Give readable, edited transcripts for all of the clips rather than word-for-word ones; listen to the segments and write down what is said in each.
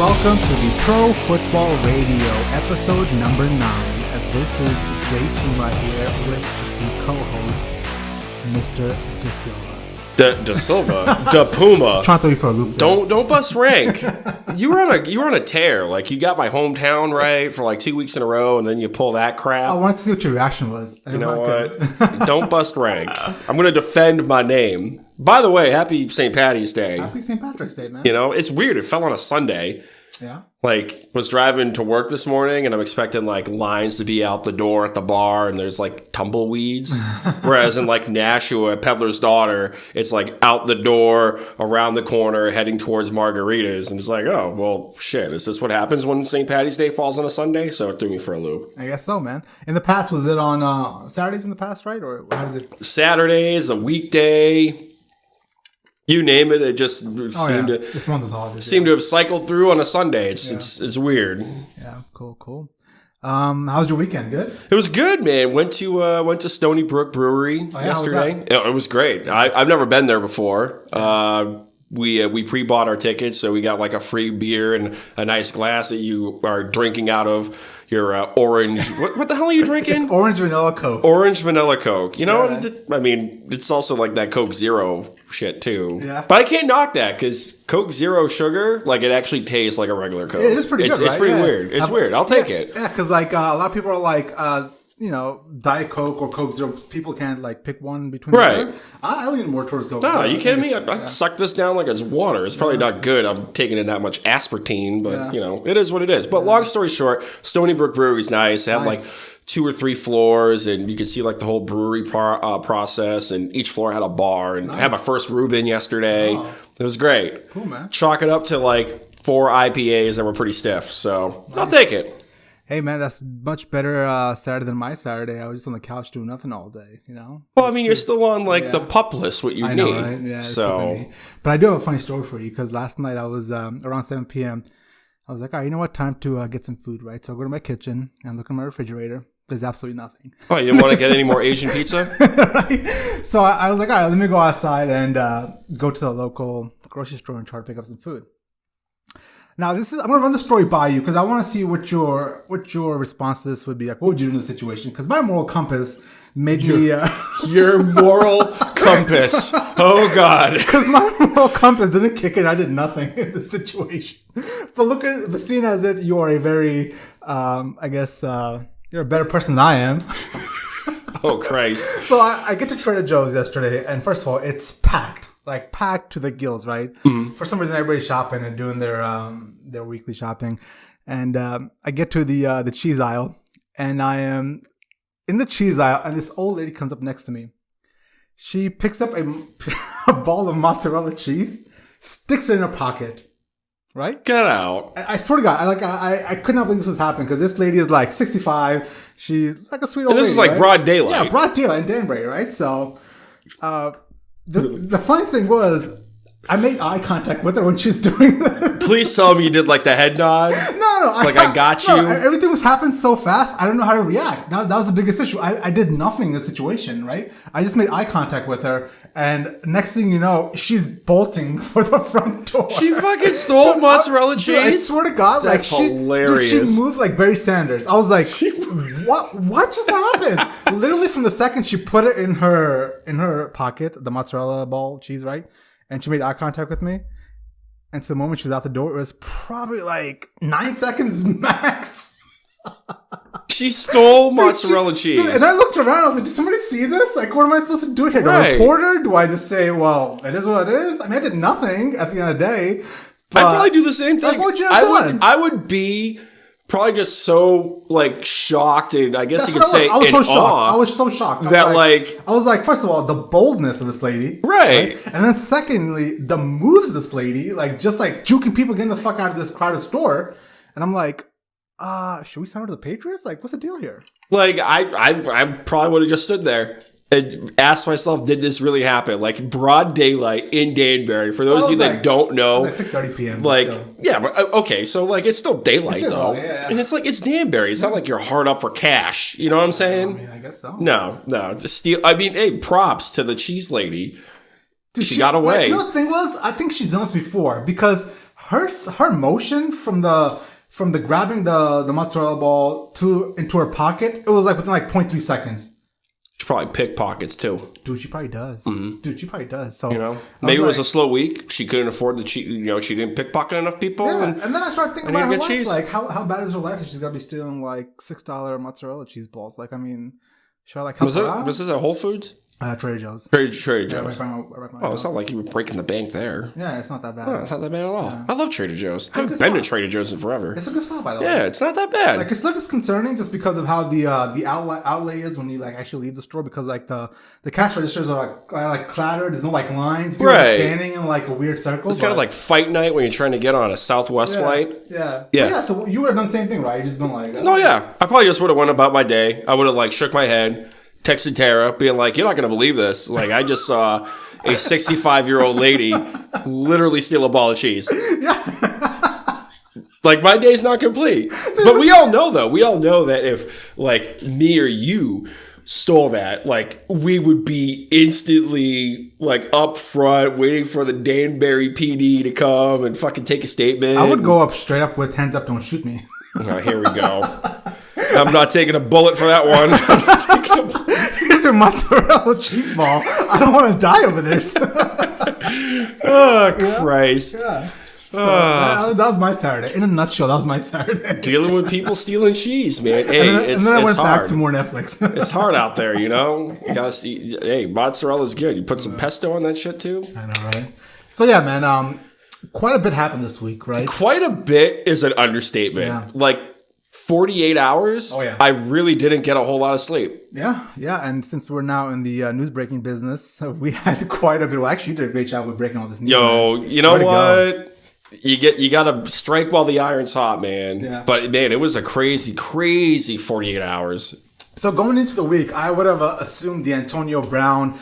welcome to the Pro Football Radio, episode number 9. This is Jay Cheema here with the co-host, Mr. De Silva. De Silva? De Puma? Trying to throw you for a loop there. Don't bust rank. You were on a tear. Like, you got my hometown right for like 2 weeks in a row, and then you pull that crap. I wanted to see what your reaction was. You know what? Don't bust rank. I'm going to defend my name. By the way, happy St. Patty's Day. Happy St. Patrick's Day, man. You know, it's weird. It fell on a Sunday. Yeah. Like, was driving to work this morning, and I'm expecting, like, lines to be out the door at the bar, and there's, like, tumbleweeds. Whereas in, like, Nashua at Peddler's Daughter, it's, like, out the door, around the corner, heading towards Margaritas. And it's like, oh, well, shit, is this what happens when St. Patty's Day falls on a Sunday? So it threw me for a loop. I guess so, man. In the past, was it on Saturdays in the past, right? Or how does it? Saturdays, a weekday. You name it, it just seemed to have cycled through on a Sunday. It's weird. Yeah, cool. How was your weekend? Good? It was good, man. Went to Stony Brook Brewery yesterday. It was great. I've never been there before. We pre-bought our tickets, so we got like a free beer and a nice glass that you are drinking out of. Your orange. What the hell are you drinking? It's orange vanilla Coke. Orange vanilla Coke. You know, I mean, it's also like that Coke Zero shit too. Yeah. But I can't knock that because Coke Zero sugar, like it actually tastes like a regular Coke. It is pretty good, It's pretty weird. It's weird. I'll take it. Yeah, because like a lot of people are like, Diet Coke or Coke Zero. People can't like pick one between. Right. The I lean more towards Coke. No, are you kidding me? I suck this down like it's water. It's probably not good. I'm taking in that much aspartame, but it is what it is. But long story short, Stony Brook Brewery's nice. They have like 2 or 3 floors, and you can see like the whole brewery process. And each floor had a bar. And I had my first Reuben yesterday. Oh. It was great. Cool, man. Chalk it up to like 4 IPAs that were pretty stiff. So I'll take it. Hey, man, that's much better Saturday than my Saturday. I was just on the couch doing nothing all day, you know? Well, I mean, you're still on, like, the pup list, what you need. Know, right? Yeah, so. But I do have a funny story for you, because last night I was, around 7 p.m., I was like, all right, you know what? Time to get some food, right? So I go to my kitchen and look in my refrigerator. There's absolutely nothing. Oh, you didn't want to get any more Asian pizza? Right? So I was like, all right, let me go outside and go to the local grocery store and try to pick up some food. Now, I'm going to run the story by you because I want to see what your response to this would be. Like, what would you do in this situation? Because my moral compass made me... Your moral compass. Oh, God. Because my moral compass didn't kick in. I did nothing in this situation. But seeing as it, you are a very, you're a better person than I am. Oh, Christ. So I get to Trader Joe's yesterday, and first of all, it's packed. Like packed to the gills, right? Mm-hmm. For some reason, everybody's shopping and doing their weekly shopping, and I get to the cheese aisle, and I am in the cheese aisle, and this old lady comes up next to me. She picks up a ball of mozzarella cheese, sticks it in her pocket, right? Get out! I swear to God, I could not believe this was happening because this lady is like 65. She's like a sweet old lady. And this is like broad daylight. Yeah, broad daylight in Danbury, right? So. The funny thing was, I made eye contact with her when she was doing this. Please tell me you did like the head nod. No. I got you. Everything was happening so fast, I don't know how to react. That was the biggest issue. I did nothing in the situation, right? I just made eye contact with her, and next thing you know, she's bolting for the front door. She fucking stole mozzarella cheese? I swear to God. That's hilarious. She moved like Barry Sanders. I was like, what just happened? Literally from the second she put it in her pocket, the mozzarella ball cheese, right? And she made eye contact with me. And to the moment she was out the door, it was probably like 9 seconds max. She stole mozzarella cheese. Dude, and I looked around. I was like, did somebody see this? Like, what am I supposed to do here? Do I report her? Do I just say, well, it is what it is? I mean, I did nothing at the end of the day. I'd probably do the same thing. Like, what would you have done? I would be probably just so like shocked, and I guess you could say in awe. I was so shocked that I was like, first of all, the boldness of this lady, right? And then secondly, the moves of this lady, like just like juking people, getting the fuck out of this crowded store, and I'm like, should we sign her to the Patriots? Like, what's the deal here? Like, I probably would have just stood there and asked myself, did this really happen? Like, broad daylight in Danbury. For those of you that don't know. Like 6:30 p.m. Like, yeah, but okay, so, like, it's still daylight, though. Yeah. And it's like, it's Danbury. It's not like you're hard up for cash. You know what I'm saying? I mean, I guess so. No. Just steal. I mean, hey, props to the cheese lady. Dude, she got away. Like, you know what the thing was? I think she's done this before because her motion from the grabbing the mozzarella ball into her pocket, it was like within like 0.3 seconds. She probably pickpockets too. Dude, she probably does. Dude, she probably does. So maybe it was a slow week. She couldn't afford the cheese. She didn't pickpocket enough people. Yeah, and then I started thinking about her life. Cheese. Like, how bad is her life if she's got to be stealing like $6 mozzarella cheese balls? Like, I mean, should I like help her out? Was this at Whole Foods? Trader Joe's. Trader Joe's. Yeah, it's not like you were breaking the bank there. Yeah, it's not that bad. No, it's not that bad at all. Yeah. I love Trader Joe's. I haven't been to Trader Joe's in forever. It's a good spot, by the way. Yeah, it's not that bad. Like, it's not disconcerting just because of how the outlay is when you like actually leave the store, because like the cash registers are like cluttered. There's no like lines. People are standing in like a weird circle. It's kind of like fight night when you're trying to get on a Southwest flight. Yeah. So you would have done the same thing, right? You just been like, no, yeah. I probably just would have went about my day. I would have like shook my head, texted Tara, being like, "You're not going to believe this. Like, I just saw a 65-year-old lady literally steal a ball of cheese." Yeah. Like, my day's not complete. But we all know, though. We all know that if, like, me or you stole that, like, we would be instantly, like, up front waiting for the Danbury PD to come and fucking take a statement. I would go up straight up with hands up, don't shoot me. Oh, here we go. I'm not taking a bullet for that one. I'm not taking a bullet. Here's a mozzarella cheese ball. I don't want to die over this. Oh, Christ. Yeah. So, that was my Saturday. In a nutshell, that was my Saturday. Dealing with people stealing cheese, man. Hey, and then I went hard. back to more Netflix. It's hard out there, you know? You gotta see. Hey, mozzarella's good. You put some pesto on that shit, too? I know, right? So, yeah, man. Quite a bit happened this week, right? Quite a bit is an understatement. Yeah. Like, 48 hours, I really didn't get a whole lot of sleep. Yeah. And since we're now in the news breaking business, we had quite a bit. Well, actually, you did a great job with breaking all this news. Yo, man. You know what? You got to strike while the iron's hot, man. Yeah. But, man, it was a crazy 48 hours. So going into the week, I would have assumed the Antonio Brown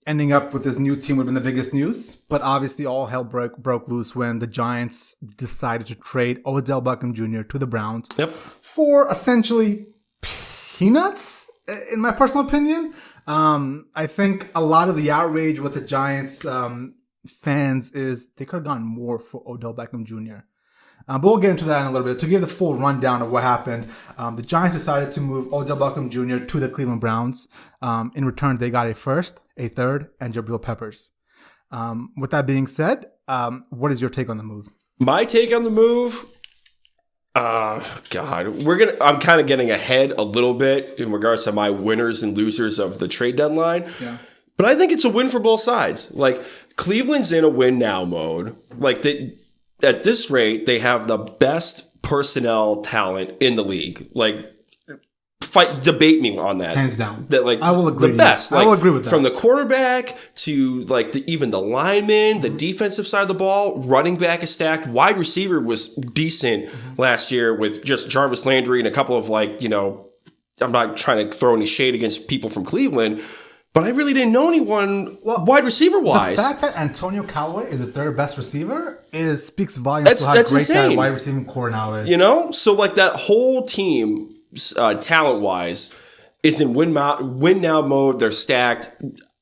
ending up with his new team would have been the biggest news. But obviously all hell broke loose when the Giants decided to trade Odell Beckham Jr. to the Browns for essentially peanuts, in my personal opinion. I think a lot of the outrage with the Giants fans is they could have gone more for Odell Beckham Jr. But we'll get into that in a little bit. To give the full rundown of what happened, the Giants decided to move Odell Beckham Jr. to the Cleveland Browns. In return, they got a first, a third, and Jabril Peppers. With that being said, what is your take on the move? My take on the move? God, I'm kind of getting ahead a little bit in regards to my winners and losers of the trade deadline. Yeah. But I think it's a win for both sides. Like, Cleveland's in a win now mode. Like, at this rate, they have the best personnel talent in the league. Like, debate me on that. Hands down. That, like, I will agree. The best. Like, I will agree with that. From the quarterback to like even the linemen, the defensive side of the ball, running back is stacked. Wide receiver was decent last year with just Jarvis Landry and a couple of I'm not trying to throw any shade against people from Cleveland, but I really didn't know anyone wide receiver wise. The fact that Antonio Callaway is the third best receiver speaks volumes to how great insane. That wide receiving core now is. You know, so like that whole team, talent wise, is in win now mode. They're stacked.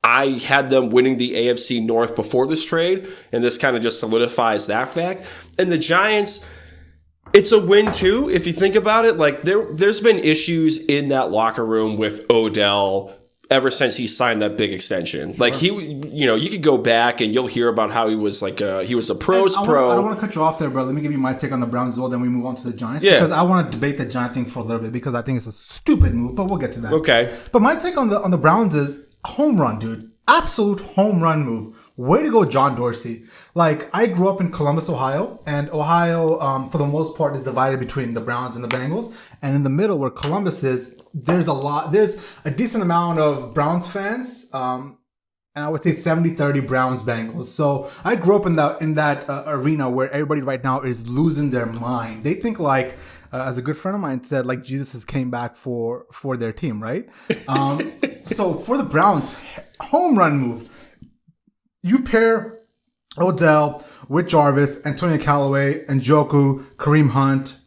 I had them winning the AFC North before this trade, and this kind of just solidifies that fact. And the Giants, it's a win too if you think about it. Like there's been issues in that locker room with Odell ever since he signed that big extension. Like you could go back and you'll hear about how he was like he was a pro's pro. I don't want to cut you off there, bro. Let me give you my take on the Browns as well, then we move on to the Giants. Yeah. Because I want to debate the Giant thing for a little bit because I think it's a stupid move, but we'll get to that. Okay. But my take on the Browns is home run, dude. Absolute home run move. Way to go, John Dorsey. Like, I grew up in Columbus, Ohio, and Ohio, for the most part, is divided between the Browns and the Bengals. And in the middle, where Columbus is, there's a decent amount of Browns fans, and I would say 70-30 Browns-Bengals. So I grew up in that arena where everybody right now is losing their mind. They think like, as a good friend of mine said, like Jesus has came back for their team, right? So for the Browns, home run move. You pair Odell with Jarvis, Antonio Callaway, Njoku, Kareem Hunt,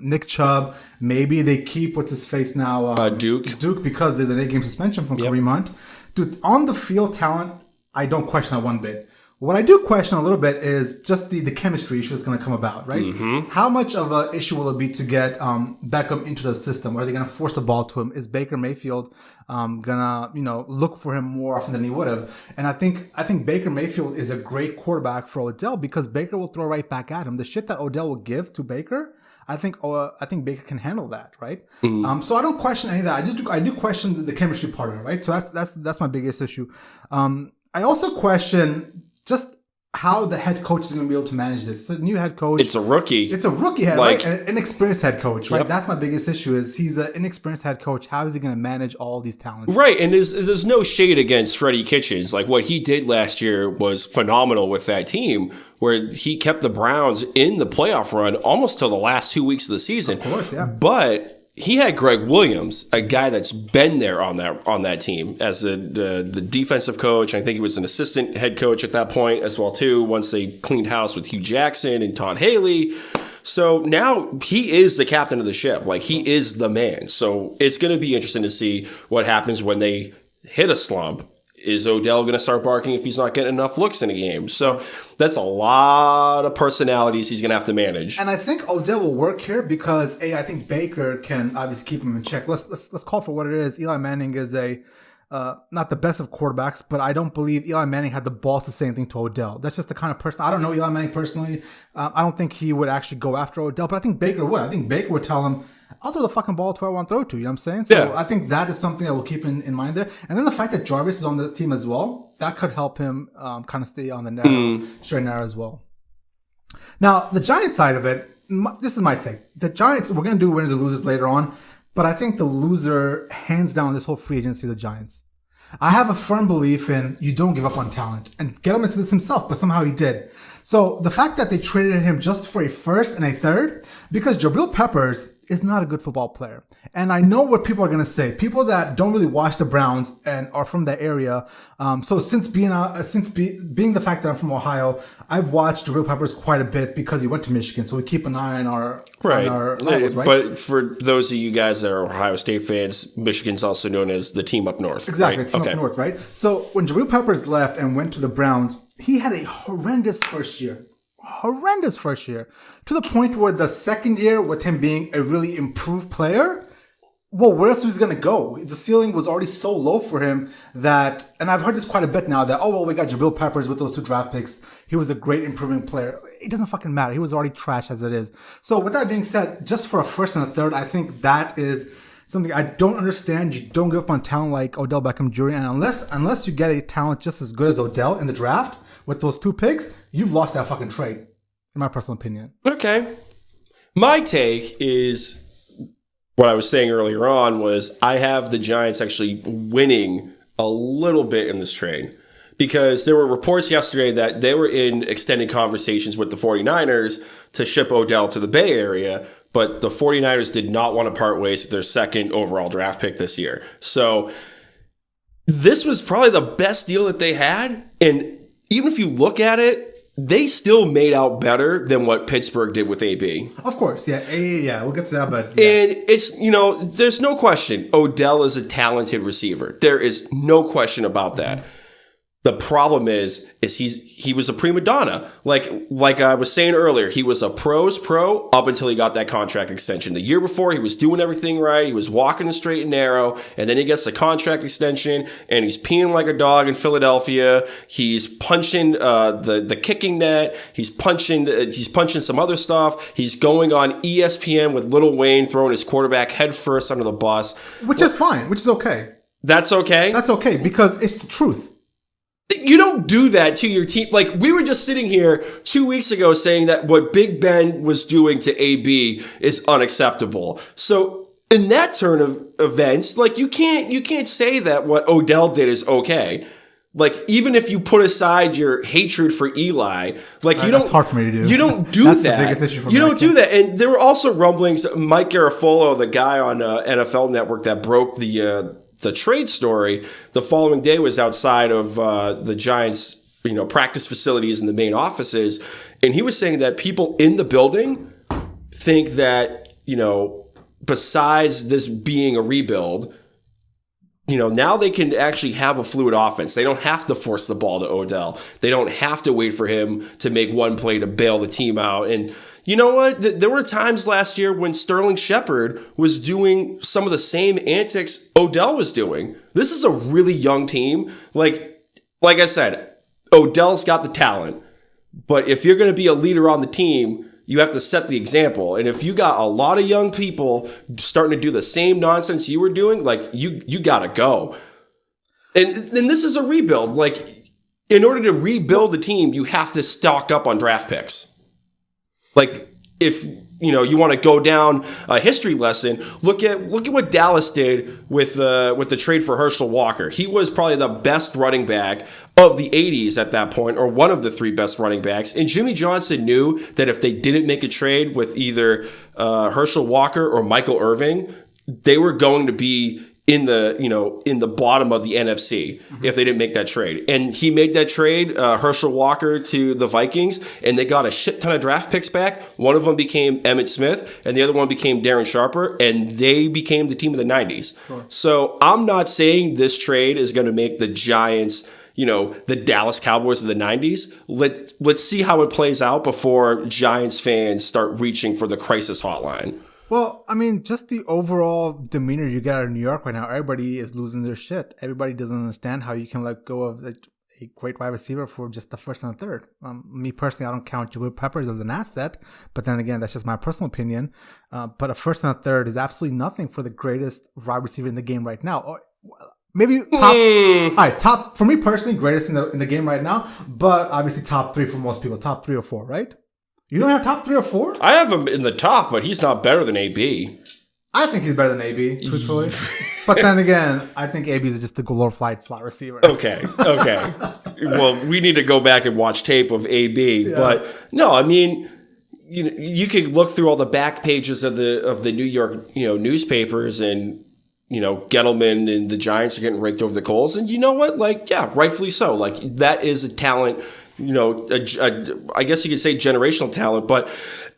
Nick Chubb. Maybe they keep what's his face now, Duke, because there's an 8-game suspension from Kareem Hunt. Dude, on the field talent, I don't question that one bit. What I do question a little bit is just the chemistry issue that's going to come about, right? Mm-hmm. How much of an issue will it be to get Beckham into the system? Are they going to force the ball to him? Is Baker Mayfield gonna look for him more often than he would have? And I think Baker Mayfield is a great quarterback for Odell because Baker will throw right back at him. The shit that Odell will give to Baker, I think Baker can handle that, right? Mm. So I don't question any of that. I do question the chemistry part of it, right? So that's my biggest issue. I also question just how the head coach is going to be able to manage this. It's a new head coach. It's a rookie. It's a rookie head, right? An inexperienced head coach, right? Yep. That's my biggest issue is he's an inexperienced head coach. How is he going to manage all these talents? Right, and there's no shade against Freddie Kitchens. Like, what he did last year was phenomenal with that team, where he kept the Browns in the playoff run almost till the last 2 weeks of the season. Of course, yeah. But he had Greg Williams, a guy that's been there on that team as the defensive coach. I think he was an assistant head coach at that point as well too. Once they cleaned house with Hugh Jackson and Todd Haley, so now he is the captain of the ship. Like, he is the man. So it's going to be interesting to see what happens when they hit a slump. Is Odell going to start barking if he's not getting enough looks in a game? So that's a lot of personalities he's going to have to manage. And I think Odell will work here because I think Baker can obviously keep him in check. Let's call for what it is. Eli Manning is not the best of quarterbacks, but I don't believe Eli Manning had the balls to say anything to Odell. That's just the kind of person. I don't know Eli Manning personally. I don't think he would actually go after Odell, but I think Baker would. I think Baker would tell him, I'll throw the fucking ball to where I want to throw it to. You know what I'm saying? So yeah. I think that is something that we'll keep in mind there. And then the fact that Jarvis is on the team as well, that could help him kind of stay on the straight and narrow as well. Now, the Giants side of it, this is my take. The Giants, we're going to do winners and losers later on, but I think the loser, hands down, this whole free agency, the Giants. I have a firm belief in you don't give up on talent. And Gettleman said this himself, but somehow he did. So the fact that they traded him just for a first and a third, because Jabril Peppers is not a good football player. And I know what people are going to say. People that don't really watch the Browns and are from that area. So being the fact that I'm from Ohio, I've watched Jabril Peppers quite a bit because he went to Michigan. So we keep an eye on our levels, right? But for those of you guys that are Ohio State fans, Michigan's also known as the team up north. Exactly, right? team up north, right? So when Jabril Peppers left and went to the Browns, he had a horrendous first year. To the point where the second year, with him being a really improved player, well, where else was he going to go? The ceiling was already so low for him that, and I've heard this quite a bit now, that, we got Jabril Peppers with those 2 draft picks. He was a great improving player. It doesn't fucking matter. He was already trash as it is. So with that being said, just for a first and a third, I think that is something I don't understand. You don't give up on talent like Odell Beckham Jr. And unless you get a talent just as good as Odell in the draft with those 2 picks, you've lost that fucking trade, in my personal opinion. Okay. My take is what I was saying earlier on was I have the Giants actually winning a little bit in this trade because there were reports yesterday that they were in extended conversations with the 49ers to ship Odell to the Bay Area, but the 49ers did not want to part ways with their second overall draft pick this year. So this was probably the best deal that they had. And even if you look at it, they still made out better than what Pittsburgh did with AB. Of course, yeah. We'll get to that, but... Yeah. And it's, there's no question. Odell is a talented receiver. There is no question about that. Mm-hmm. The problem is he was a prima donna. Like I was saying earlier, he was a pro's pro up until he got that contract extension. The year before, he was doing everything right. He was walking the straight and narrow, and then he gets the contract extension, and he's peeing like a dog in Philadelphia. He's punching the kicking net. He's punching some other stuff. He's going on ESPN with Lil Wayne throwing his quarterback head first under the bus. Which is fine. Which is okay. That's okay? That's okay, because it's the truth. You don't do that to your team. Like, we were just sitting here 2 weeks ago saying that what Big Ben was doing to AB is unacceptable. So in that turn of events, like, you can't say that what Odell did is okay. Like, even if you put aside your hatred for Eli, like, you don't. That's hard for me to do. You don't do That's that. The biggest issue for me. You don't do that. And there were also rumblings. Mike Garafolo, the guy on NFL Network that broke the trade story, the following day was outside of the Giants, practice facilities and the main offices, and he was saying that people in the building think that, besides this being a rebuild, now they can actually have a fluid offense. They don't have to force the ball to Odell. They don't have to wait for him to make one play to bail the team out. And you know what? There were times last year when Sterling Shepard was doing some of the same antics Odell was doing. This is a really young team. Like I said, Odell's got the talent. But if you're going to be a leader on the team, you have to set the example. And if you got a lot of young people starting to do the same nonsense you were doing, like you got to go. And this is a rebuild. Like, in order to rebuild the team, you have to stock up on draft picks. Like, if you want to go down a history lesson, look at what Dallas did with the trade for Herschel Walker. He was probably the best running back of the 80s at that point, or one of the three best running backs. And Jimmy Johnson knew that if they didn't make a trade with either Herschel Walker or Michael Irving, they were going to be in the bottom of the NFC if they didn't make that trade. And he made that trade, Herschel Walker to the Vikings, and they got a shit ton of draft picks back. One of them became Emmitt Smith, and the other one became Darren Sharper, and they became the team of the 90s. Sure. So I'm not saying this trade is going to make the Giants, the Dallas Cowboys of the 90s. Let's see how it plays out before Giants fans start reaching for the crisis hotline. Well, I mean, just the overall demeanor you get out of New York right now, everybody is losing their shit. Everybody doesn't understand how you can let go of a great wide receiver for just the first and the third. Me personally, I don't count Jahlil Peppers as an asset, but then again, that's just my personal opinion. But a first and a third is absolutely nothing for the greatest wide receiver in the game right now. Or maybe top, all right, top, for me personally, greatest in the game right now, but obviously top three for most people, top 3 or 4, right? You don't have top 3 or 4? I have him in the top, but he's not better than AB. I think he's better than AB, truthfully. But then again, I think AB is just a glorified slot receiver. Okay. Well, we need to go back and watch tape of AB. Yeah. But no, I mean, you could look through all the back pages of the New York newspapers, and Gettleman and the Giants are getting raked over the coals. And you know what? Like, yeah, rightfully so. Like, that is a talent. I guess you could say generational talent, but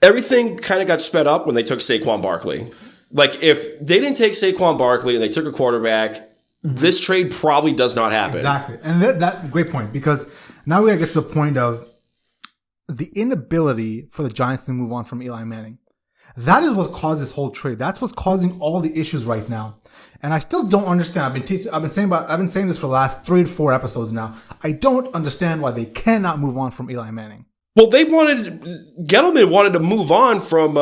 everything kind of got sped up when they took Saquon Barkley. Like, if they didn't take Saquon Barkley and they took a quarterback, this trade probably does not happen. Exactly. And that great point, because now we got to get to the point of the inability for the Giants to move on from Eli Manning. That is what caused this whole trade. That's what's causing all the issues right now. And I still don't understand. I've been saying this for the last 3 to 4 episodes now. I don't understand why they cannot move on from Eli Manning. Well, Gettleman wanted to move on from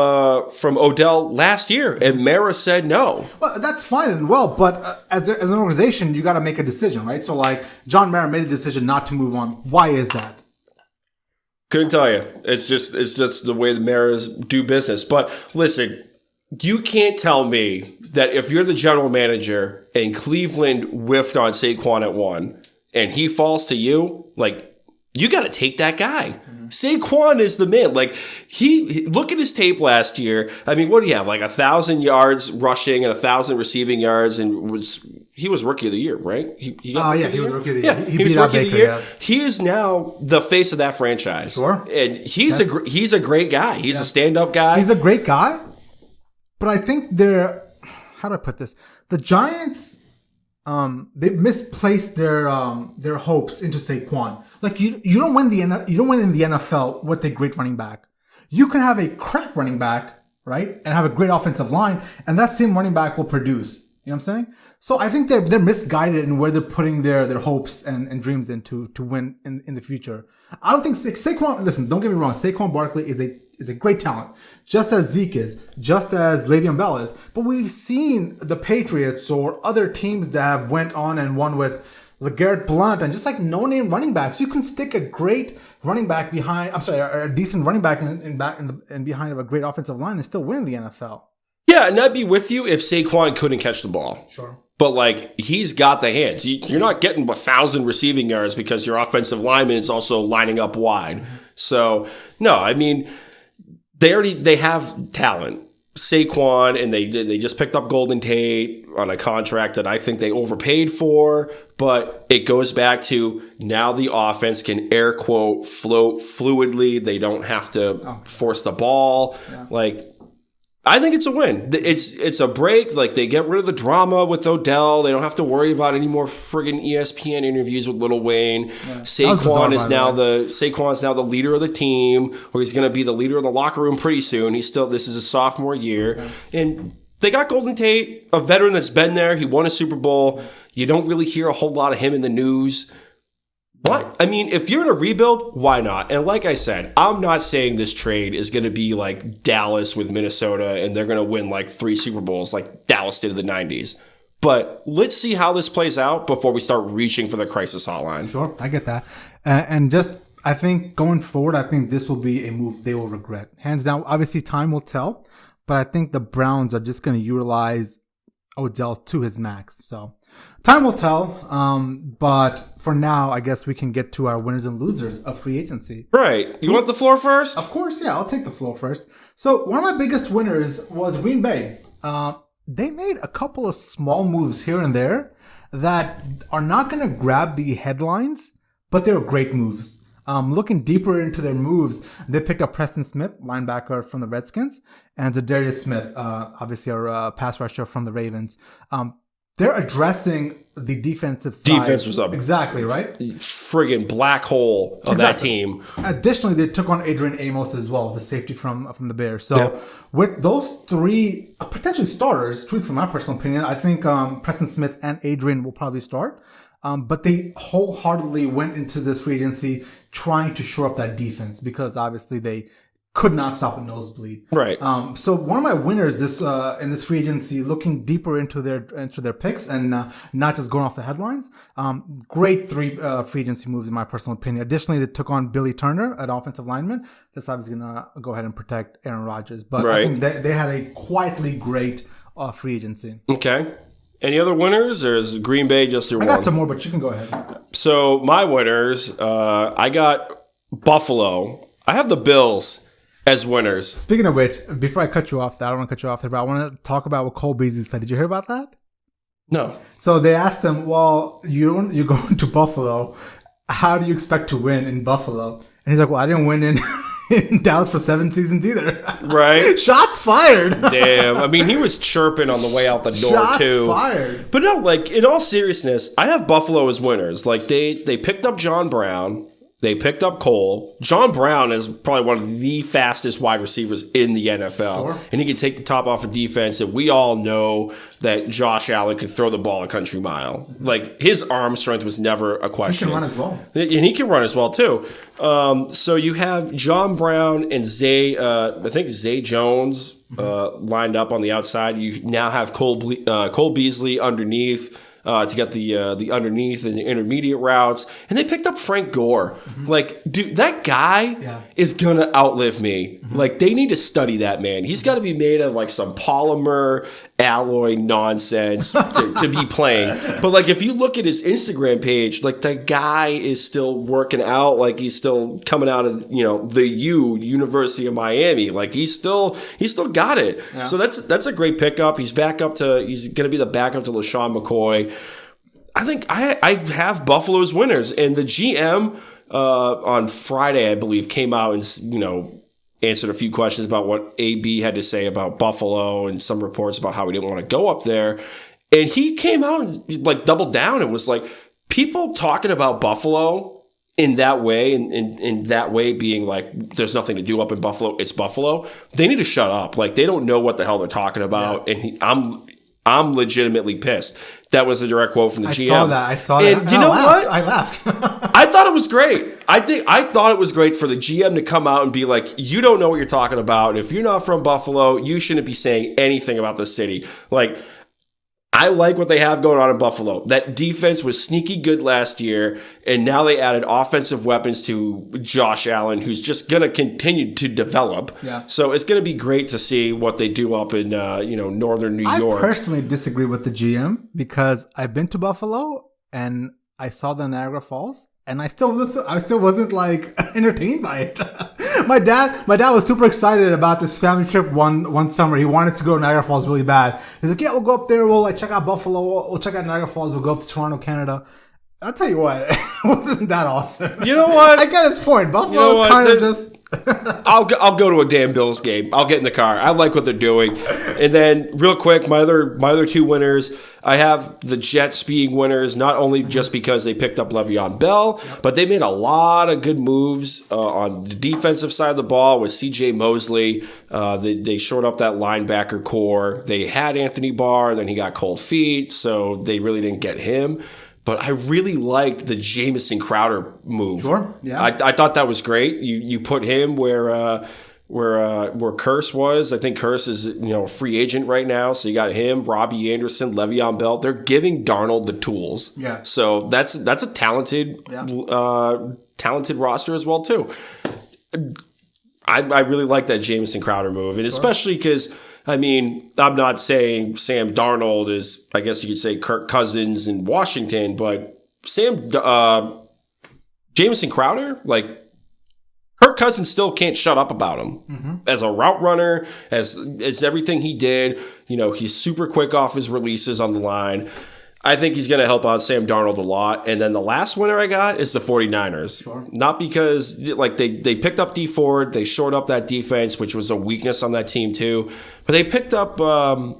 Odell last year, and Mara said no. Well, that's fine and well, but as an organization, you got to make a decision, right? So, like, John Mara made the decision not to move on. Why is that? Couldn't tell you. It's just the way the Maras do business. But listen, you can't tell me that if you're the general manager and Cleveland whiffed on Saquon at 1 and he falls to you, like, you got to take that guy. Mm-hmm. Saquon is the man. Like, he look at his tape last year. I mean, what do you have? Like 1,000 yards rushing and 1,000 receiving yards, and he was rookie of the year, right? He was rookie of the year. Yeah, he was rookie of the year. Yeah. He is now the face of that franchise. Sure, and he's a great guy. He's a stand-up guy. He's a great guy, but I think how do I put this? The Giants, they misplaced their hopes into Saquon. Like, you don't win in the NFL with a great running back. You can have a crap running back, right, and have a great offensive line, and that same running back will produce. You know what I'm saying? So I think they're misguided in where they're putting their hopes and dreams into to win in the future. I don't think Saquon. Listen, don't get me wrong. Saquon Barkley is a great talent, just as Zeke is, just as Le'Veon Bell is. But we've seen the Patriots or other teams that have went on and won with LeGarrette Blount and just like no-name running backs. You can stick a great running back behind. A decent running back in behind a great offensive line and still win in the NFL. Yeah, and I'd be with you if Saquon couldn't catch the ball. Sure. But, like, he's got the hands. You're not getting 1,000 receiving yards because your offensive lineman is also lining up wide. Mm-hmm. So, no, I mean, they have talent. Saquon, and they just picked up Golden Tate on a contract that I think they overpaid for. But it goes back to now the offense can air quote float fluidly. They don't have to force the ball. Yeah. Like, I think it's a win. It's a break. Like, they get rid of the drama with Odell. They don't have to worry about any more friggin' ESPN interviews with Lil Wayne. Yeah. Saquon is now the leader of the team, or he's going to be the leader of the locker room pretty soon. This is his sophomore year. Yeah. And they got Golden Tate, a veteran that's been there. He won a Super Bowl. You don't really hear a whole lot of him in the news. What? I mean, if you're in a rebuild, why not? And like I said, I'm not saying this trade is going to be like Dallas with Minnesota and they're going to win like 3 Super Bowls like Dallas did in the 90s. But let's see how this plays out before we start reaching for the crisis hotline. Sure, I get that. And just, I think going forward, I think this will be a move they will regret. Hands down, obviously time will tell, but I think the Browns are just going to utilize Odell to his max. So time will tell, but for now, I guess we can get to our winners and losers of free agency. Right. You want the floor first? Of course, yeah. I'll take the floor first. So one of my biggest winners was Green Bay. They made a couple of small moves here and there that are not going to grab the headlines, but they're great moves. Looking deeper into their moves, they picked up Preston Smith, linebacker from the Redskins, and Zadarius Smith, obviously our pass rusher from the Ravens. They're addressing the defensive side. Defense was up. Exactly, right? Friggin' black hole of that team. Additionally, they took on Adrian Amos as well, the safety from the Bears. So with those 3 potentially starters, truthfully, in my personal opinion, I think Preston Smith and Adrian will probably start. But they wholeheartedly went into this free agency trying to shore up that defense because obviously they could not stop a nosebleed. Right. So one of my winners in this free agency, looking deeper into their picks and not just going off the headlines. Great 3 free agency moves in my personal opinion. Additionally, they took on Billy Turner, an offensive lineman. That's obviously gonna go ahead and protect Aaron Rodgers. But I think they had a quietly great free agency. Okay. Any other winners, or is Green Bay just your one? I got some more, but you can go ahead. So my winners, I got Buffalo. I have the Bills as winners. Speaking of which, before I cut you off, I don't want to cut you off there, but I want to talk about what Cole Beasley said. Did you hear about that? No. So they asked him, well, you're going to Buffalo. How do you expect to win in Buffalo? And he's like, well, I didn't win in Dallas for 7 seasons either. Right. Shots fired. Damn. I mean, he was chirping on the way out the door, too. Shots fired. But no, like, in all seriousness, I have Buffalo as winners. Like, they picked up John Brown. They picked up Cole. John Brown is probably one of the fastest wide receivers in the NFL. Sure. And he can take the top off of defense. And we all know that Josh Allen could throw the ball a country mile. Like, his arm strength was never a question. He can run as well. And he can run as well, too. So you have John Brown and Zay Jones lined up on the outside. You now have Cole Beasley underneath. To get the underneath and the intermediate routes. And they picked up Frank Gore. Mm-hmm. Like, dude, that guy is going to outlive me. Mm-hmm. Like, they need to study that man. He's got to be made of, like, some polymer alloy nonsense to be playing. But, like, if you look at his Instagram page, like, the guy is still working out. Like, he's still coming out of, the University of Miami. Like, he's still got it. Yeah. So that's a great pickup. He's going to be the backup to LaShawn McCoy. I think I have Buffalo's winners, and the GM on Friday, I believe, came out and answered a few questions about what AB had to say about Buffalo and some reports about how he didn't want to go up there, and he came out and like doubled down and was like, people talking about Buffalo in that way, and in that way being like, there's nothing to do up in Buffalo, it's Buffalo. They need to shut up. Like, they don't know what the hell they're talking about, and I'm legitimately pissed. That was a direct quote from the GM. I saw that. And you know what? I laughed. I thought it was great. I thought it was great for the GM to come out and be like, you don't know what you're talking about. And if you're not from Buffalo, you shouldn't be saying anything about the city. Like, I like what they have going on in Buffalo. That defense was sneaky good last year, and now they added offensive weapons to Josh Allen, who's just going to continue to develop. Yeah. So it's going to be great to see what they do up in northern New York. I personally disagree with the GM because I've been to Buffalo and I saw the Niagara Falls, and I still wasn't like entertained by it. My dad was super excited about this family trip one summer. He wanted to go to Niagara Falls really bad. He's like, yeah, we'll go up there. We'll check out Buffalo. We'll check out Niagara Falls. We'll go up to Toronto, Canada. I'll tell you what, it wasn't that awesome. You know what? I get his point. Buffalo is kind of just I'll go to a damn Bills game. I'll get in the car. I like what they're doing. And then real quick, my other two winners, I have the Jets being winners, not only just because they picked up Le'Veon Bell, but they made a lot of good moves on the defensive side of the ball with C.J. Mosley. They shored up that linebacker core. They had Anthony Barr, then he got cold feet, so they really didn't get him. But I really liked the Jamison Crowder move. Sure, yeah. I thought that was great. You put him where Curse was. I think Curse is a free agent right now. So you got him, Robbie Anderson, Le'Veon Bell. They're giving Darnold the tools. Yeah. So that's a talented roster as well too. I really like that Jamison Crowder move, and especially because. I mean, I'm not saying Sam Darnold is, I guess you could say, Kirk Cousins in Washington, but Jamison Crowder, like, Kirk Cousins still can't shut up about him. As a route runner, as everything he did, he's super quick off his releases on the line. I think he's going to help out Sam Darnold a lot. And then the last winner I got is the 49ers. Sure. Not because they picked up D Ford, they shored up that defense, which was a weakness on that team too. But they picked up the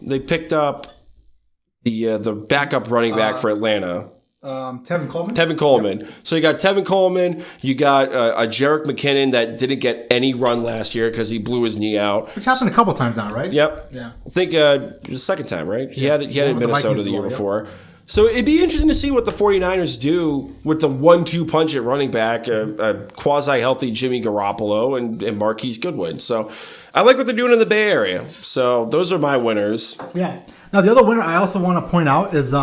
backup running back for Atlanta. Tevin Coleman. Yep. So you got Tevin Coleman. You got a Jerick McKinnon that didn't get any run last year because he blew his knee out. Which happened a couple times now, right? Yep. Yeah. I think the second time, right? He had it in Minnesota the year before. So it'd be interesting to see what the 49ers do with the 1-2 punch at running back, a quasi-healthy Jimmy Garoppolo and Marquise Goodwin. So I like what they're doing in the Bay Area. So those are my winners. Yeah. Now, the other winner I also want to point out is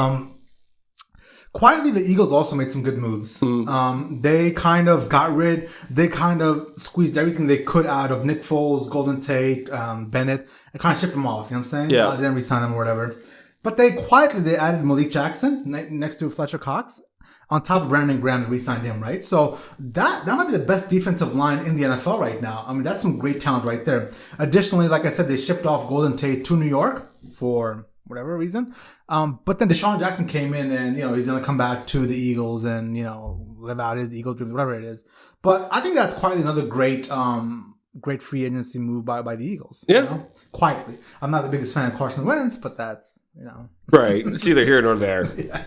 quietly the Eagles also made some good moves. They kind of squeezed everything they could out of Nick Foles, Golden Tate, Bennett, and kind of shipped them off. You know what I'm saying? Yeah. They didn't re-sign them or whatever. But they added Malik Jackson next to Fletcher Cox. On top of Brandon Graham, re-signed him, right? So that might be the best defensive line in the NFL right now. I mean, that's some great talent right there. Additionally, like I said, they shipped off Golden Tate to New York for whatever reason. But then Deshaun Jackson came in and, he's going to come back to the Eagles and, live out his Eagle dreams, whatever it is. But I think that's quite another great free agency move by the Eagles. Yeah. Quietly. I'm not the biggest fan of Carson Wentz, but that's, Right. It's either here nor there. Yeah.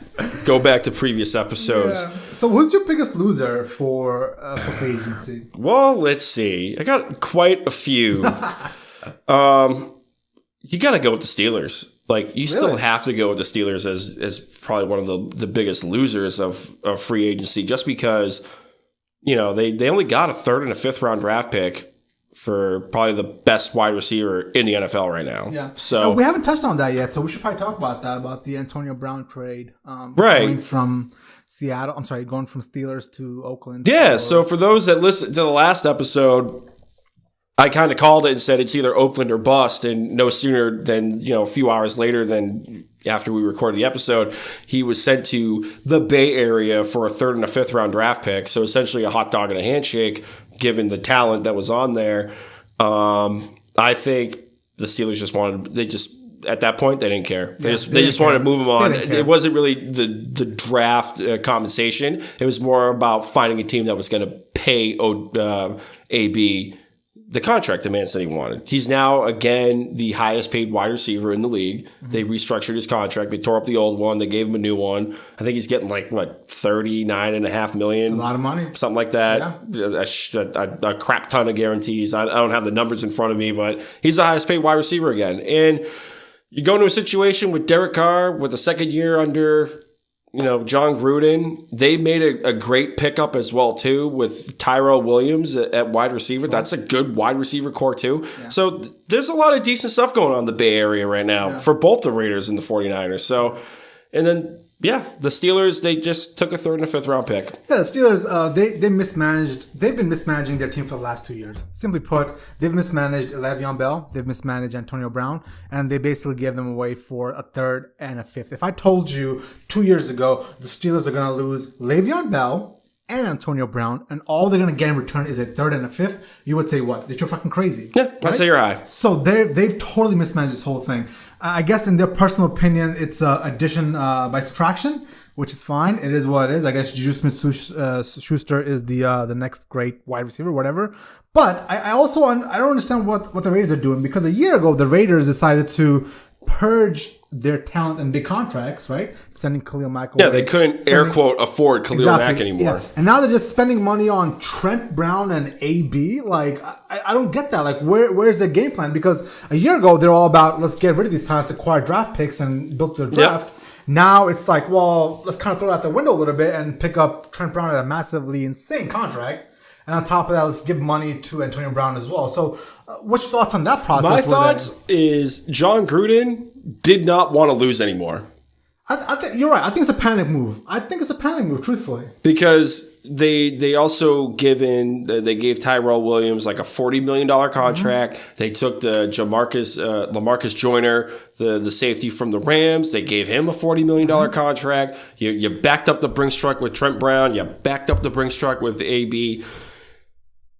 Go back to previous episodes. Yeah. So who's your biggest loser for free agency? Well, let's see. I got quite a few. You got to go with the Steelers. Like, you still have to go with the Steelers as probably one of the biggest losers of free agency, just because, they only got a third and a fifth round draft pick for probably the best wide receiver in the NFL right now. Yeah. So we haven't touched on that yet, so we should probably talk about that, about the Antonio Brown trade. Going from Steelers to Oakland. Yeah, so for those that listened to the last episode, I kind of called it and said it's either Oakland or bust, and no sooner than, a few hours later than after we recorded the episode, he was sent to the Bay Area for a third and a fifth round draft pick. So essentially a hot dog and a handshake, given the talent that was on there. I think the Steelers at that point, they didn't care. They just wanted to move him on. It wasn't really the draft compensation. It was more about finding a team that was going to pay AB the contract demands that he wanted. He's now, again, the highest paid wide receiver in the league. Mm-hmm. They restructured his contract. They tore up the old one. They gave him a new one. I think he's getting $39.5 million. A lot of money. Something like that. Yeah. A crap ton of guarantees. I don't have the numbers in front of me, but he's the highest paid wide receiver again. And you go into a situation with Derek Carr with a second year under John Gruden. They made a great pickup as well, too, with Tyrell Williams at wide receiver. That's a good wide receiver core, too. Yeah. So there's a lot of decent stuff going on in the Bay Area right now for both the Raiders and the 49ers. So, and then, the Steelers, they just took a third and a fifth round pick. Yeah, the Steelers, they mismanaged. They've been mismanaging their team for the last 2 years. Simply put, they've mismanaged Le'Veon Bell. They've mismanaged Antonio Brown. And they basically gave them away for a third and a fifth. If I told you 2 years ago the Steelers are going to lose Le'Veon Bell and Antonio Brown, and all they're going to get in return is a third and a fifth, you would say what? That you're fucking crazy. Yeah, I'd say you're high. So they've totally mismanaged this whole thing. I guess in their personal opinion, it's addition by subtraction, which is fine. It is what it is. I guess Juju Smith-Schuster is the next great wide receiver, whatever. But I also I don't understand what the Raiders are doing, because a year ago the Raiders decided to purge their talent and big contracts, right? Sending Khalil Mack away. Yeah, they couldn't air quote afford Khalil Mack anymore. Yeah. And now they're just spending money on Trent Brown and AB. Like, I don't get that. Like, where's the game plan? Because a year ago they're all about, let's get rid of these talents, acquire draft picks, and build their draft. Yep. Now it's like, well, let's kind of throw it out the window a little bit and pick up Trent Brown at a massively insane contract. And on top of that, let's give money to Antonio Brown as well. So what's your thoughts on that process? My thoughts is John Gruden did not want to lose anymore. I think you're right. I think it's a panic move. Truthfully. Because they also they gave Tyrell Williams like a $40 million contract. Mm-hmm. They took the LaMarcus Joyner, the safety from the Rams. They gave him a $40 million contract. You backed up the Brinks truck with Trent Brown. You backed up the Brinks truck with AB.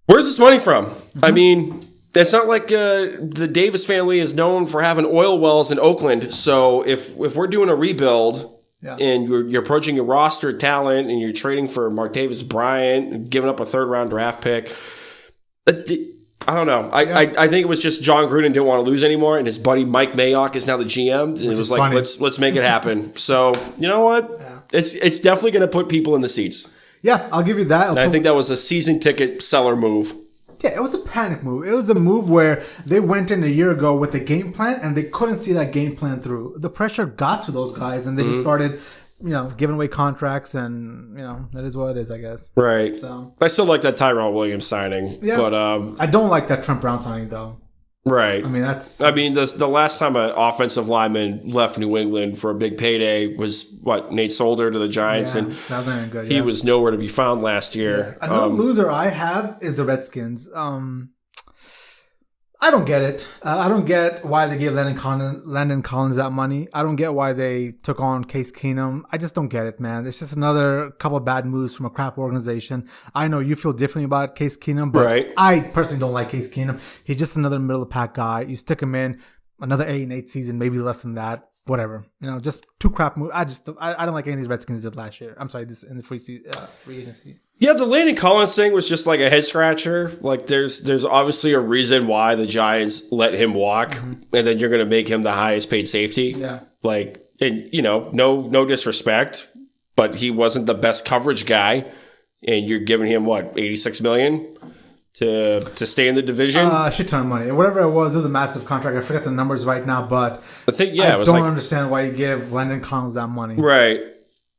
Where's this money from? Mm-hmm. I mean, it's not like the Davis family is known for having oil wells in Oakland. So if we're doing a rebuild and you're approaching your roster talent and you're trading for Martavis Bryant, giving up a third-round draft pick, I don't know. I think it was just John Gruden didn't want to lose anymore, and his buddy Mike Mayock is now the GM. And it was like, funny. let's make it happen. So you know what? Yeah. It's definitely going to put people in the seats. Yeah, I'll give you that. And I think that was a season ticket seller move. Yeah, it was a panic move. It was a move where they went in a year ago with a game plan and they couldn't see that game plan through. The pressure got to those guys and they just started, giving away contracts, and, that is what it is, I guess. Right. So I still like that Tyrell Williams signing. Yeah. But I don't like that Trent Brown signing, though. Right. I mean, the last time an offensive lineman left New England for a big payday was Nate Solder to the Giants, and that wasn't even good. He was nowhere to be found last year. Yeah. Another loser I have is the Redskins. I don't get it. I don't get why they gave Landon Collins that money. I don't get why they took on Case Keenum. I just don't get it, man. It's just another couple of bad moves from a crap organization. I know you feel differently about Case Keenum, but I personally don't like Case Keenum. He's just another middle of the pack guy. You stick him in another 8-8 season, maybe less than that. Whatever, just two crap moves. I don't like any of these Redskins did last year. I'm sorry, this in the free agency. Yeah, the Landon Collins thing was just like a head scratcher. Like, there's obviously a reason why the Giants let him walk, and then you're going to make him the highest paid safety. Yeah, like, and no disrespect, but he wasn't the best coverage guy, and you're giving him $86 million to stay in the division. A shit ton of money. Whatever it was a massive contract. I forget the numbers right now, but I think I don't understand why you give Landon Collins that money. Right.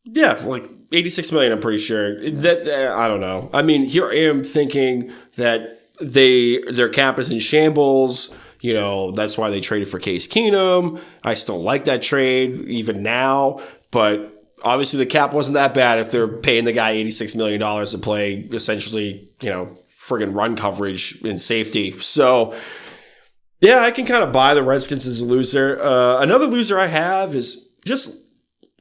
Yeah, like $86 million, I'm pretty sure. That I don't know. I mean, here I am thinking that their cap is in shambles. That's why they traded for Case Keenum. I still like that trade even now, but obviously the cap wasn't that bad if they're paying the guy $86 million to play essentially, friggin' run coverage in safety. So, yeah, I can kind of buy the Redskins as a loser. Another loser I have is just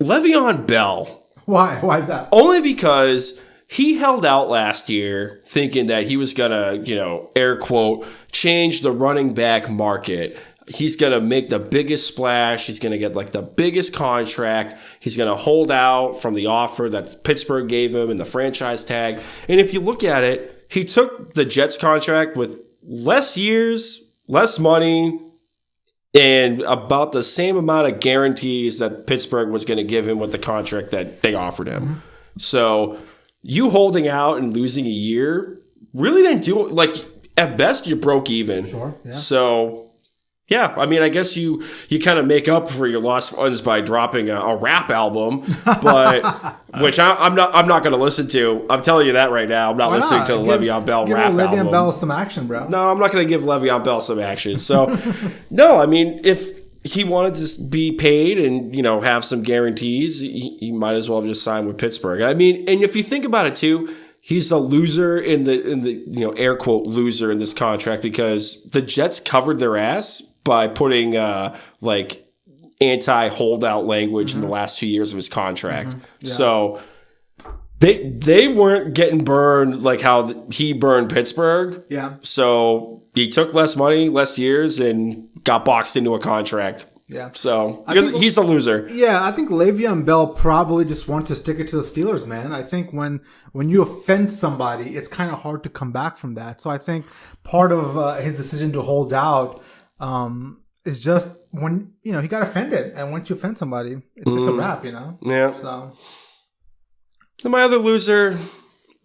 Le'Veon Bell. Why? Why is that? Only because he held out last year thinking that he was going to, air quote, change the running back market. He's going to make the biggest splash. He's going to get the biggest contract. He's going to hold out from the offer that Pittsburgh gave him and the franchise tag. And if you look at it, he took the Jets contract with less years, less money, and about the same amount of guarantees that Pittsburgh was going to give him with the contract that they offered him. Mm-hmm. So you holding out and losing a year really didn't do at best you broke even. Sure. Yeah. So yeah, I mean, I guess you kind of make up for your lost funds by dropping a rap album, but which I'm not going to listen to. I'm telling you that right now. I'm not listening to the Le'Veon Bell rap album. Give Le'Veon Bell some action, bro. No, I'm not going to give Le'Veon Bell some action. So, no, I mean, if he wanted to be paid and have some guarantees, he might as well have just signed with Pittsburgh. I mean, and if you think about it too. He's a loser in the air quote loser in this contract because the Jets covered their ass by putting anti-holdout language in the last 2 years of his contract. Mm-hmm. Yeah. So they weren't getting burned like how he burned Pittsburgh. Yeah. So he took less money, less years, and got boxed into a contract. Yeah. So he's the loser. Yeah, I think Le'Veon Bell probably just wants to stick it to the Steelers, man. I think when you offend somebody, it's kind of hard to come back from that. So I think part of his decision to hold out is just when, he got offended. And once you offend somebody, it's a wrap, Yeah. So. And my other loser,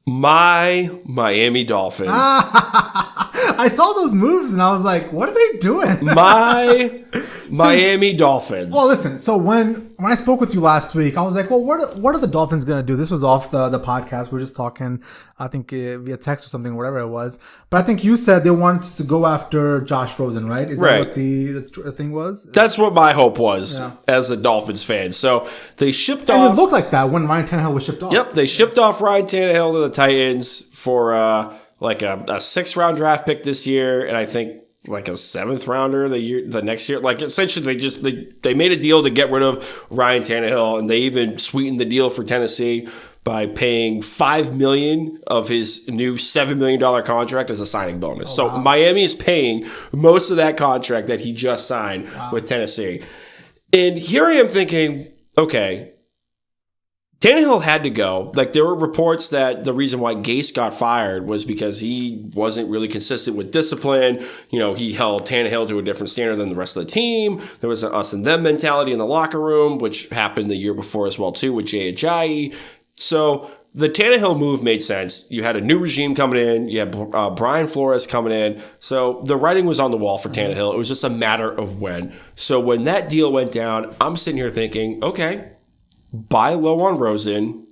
my Miami Dolphins. I saw those moves and I was like, what are they doing? My Miami Dolphins. Well, listen. So when I spoke with you last week, I was like, well, what are the Dolphins going to do? This was off the podcast. We were just talking, I think via text or something, whatever it was. But I think you said they wanted to go after Josh Rosen, right? Is that what the thing was? That's what my hope was as a Dolphins fan. So they shipped off. And it looked like that when Ryan Tannehill was shipped off. Yep, they shipped off Ryan Tannehill to the Titans for like a 6th-round draft pick this year, and I think like a 7th rounder the next year. Like essentially, they made a deal to get rid of Ryan Tannehill, and they even sweetened the deal for Tennessee by paying $5 million of his new $7 million contract as a signing bonus. So Miami is paying most of that contract that he just signed with Tennessee. And here I am thinking, okay, Tannehill had to go. Like, there were reports that the reason why Gase got fired was because he wasn't really consistent with discipline. He held Tannehill to a different standard than the rest of the team. There was an us and them mentality in the locker room, which happened the year before as well, too, with Jay Ajayi. So the Tannehill move made sense. You had a new regime coming in. You had Brian Flores coming in. So the writing was on the wall for Tannehill. It was just a matter of when. So when that deal went down, I'm sitting here thinking, okay, buy low on Rosen.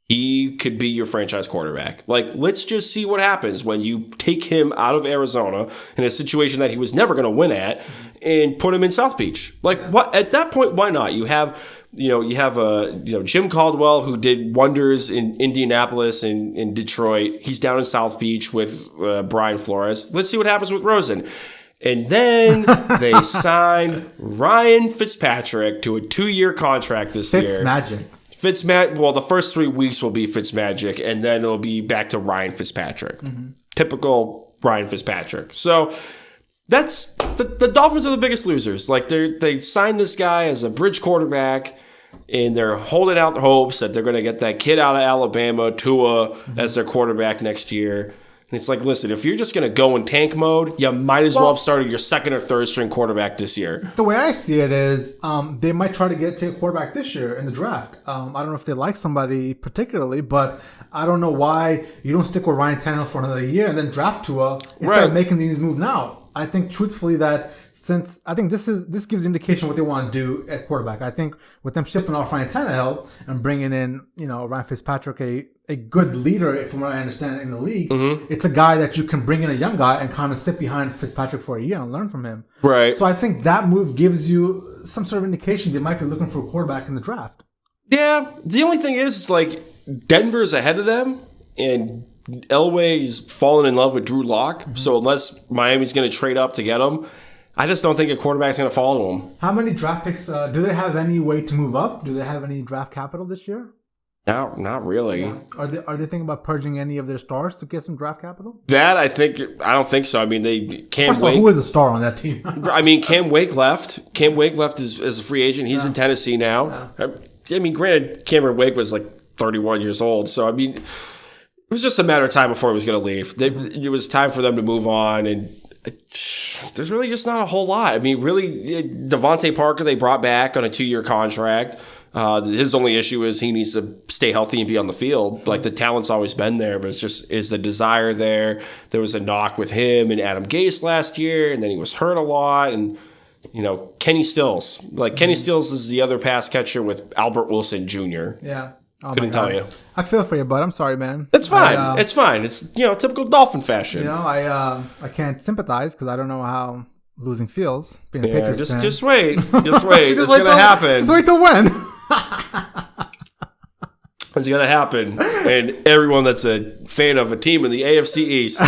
He could be your franchise quarterback. Like, let's just see what happens when you take him out of Arizona in a situation that he was never going to win at and put him in South Beach. Like, what at that point, why not? You have Jim Caldwell, who did wonders in Indianapolis and in Detroit. He's down in South Beach with Brian Flores. Let's see what happens with Rosen. And then they signed Ryan Fitzpatrick to a 2-year contract this year. Fitzmagic. Well, the first 3 weeks will be Fitzmagic, and then it'll be back to Ryan Fitzpatrick. Mm-hmm. Typical Ryan Fitzpatrick. So that's the Dolphins are the biggest losers. Like, they signed this guy as a bridge quarterback, and they're holding out the hopes that they're going to get that kid out of Alabama, Tua, as their quarterback next year. And it's like, listen, if you're just going to go in tank mode, you might as well have started your 2nd or 3rd string quarterback this year. The way I see it is they might try to take a quarterback this year in the draft. I don't know if they like somebody particularly, but I don't know why you don't stick with Ryan Tannehill for another year and then draft Tua instead of making these moves now. I think truthfully that since I think this gives indication what they want to do at quarterback. I think with them shipping off Ryan Tannehill and bringing in, Ryan Fitzpatrick, a good leader, from what I understand, in the league, it's a guy that you can bring in a young guy and kind of sit behind Fitzpatrick for a year and learn from him. Right. So I think that move gives you some sort of indication they might be looking for a quarterback in the draft. Yeah. The only thing is, it's like Denver's ahead of them, and Elway's fallen in love with Drew Lock. Mm-hmm. So unless Miami's going to trade up to get him, I just don't think a quarterback's going to follow him. How many draft picks? Do they have any way to move up? Do they have any draft capital this year? No, not really. Yeah. Are they thinking about purging any of their stars to get some draft capital? I don't think so. I mean, Cam Wake. Who is a star on that team? I mean, Cam Wake left. Cam Wake left as a free agent. He's in Tennessee now. Yeah. I mean, granted, Cameron Wake was like 31 years old. So, I mean, it was just a matter of time before he was going to leave. It was time for them to move on, and there's really just not a whole lot. I mean, really, Devontae Parker they brought back on a 2-year contract. His only issue is he needs to stay healthy and be on the field. Like, the talent's always been there, but it's just, is the desire there? There was a knock with him and Adam Gase last year, and then he was hurt a lot. And, Kenny Stills. Like, Kenny Stills is the other pass catcher with Albert Wilson Jr. Yeah. Oh, couldn't tell you. I feel for you, bud. I'm sorry, man. It's fine. It's fine. It's, typical Dolphin fashion. I can't sympathize because I don't know how losing feels being a Patriots fan. Just wait. Just wait. It's going to happen. Just wait till when? It's going to happen. And everyone that's a fan of a team in the AFC East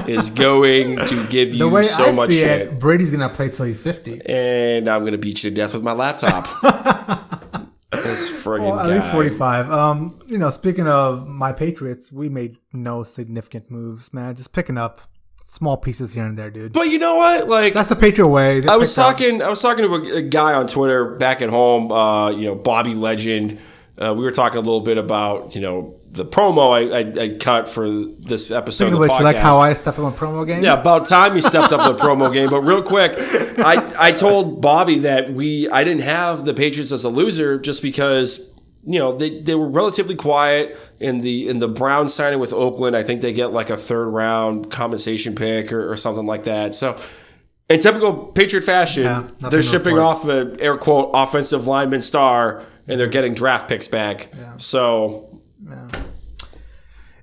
is going to give you so much shit. Brady's going to play till he's 50. And I'm going to beat you to death with my laptop. This friggin' guy. At least 45. Speaking of my Patriots, we made no significant moves, man. Just picking up Small pieces here and there, dude. But you know what? Like, that's the Patriot way. I was talking to a guy on Twitter back at home, Bobby Legend. We were talking a little bit about, the promo I cut for this episode of the podcast. You like how I stepped up a promo game? Yeah, about time you stepped up the promo game. But real quick, I told Bobby that I didn't have the Patriots as a loser just because, they were relatively quiet in the Browns signing with Oakland. I think they get like a 3rd round compensation pick or something like that. So in typical Patriot fashion, they're shipping off an air quote offensive lineman star and they're getting draft picks back. Yeah. So, yeah.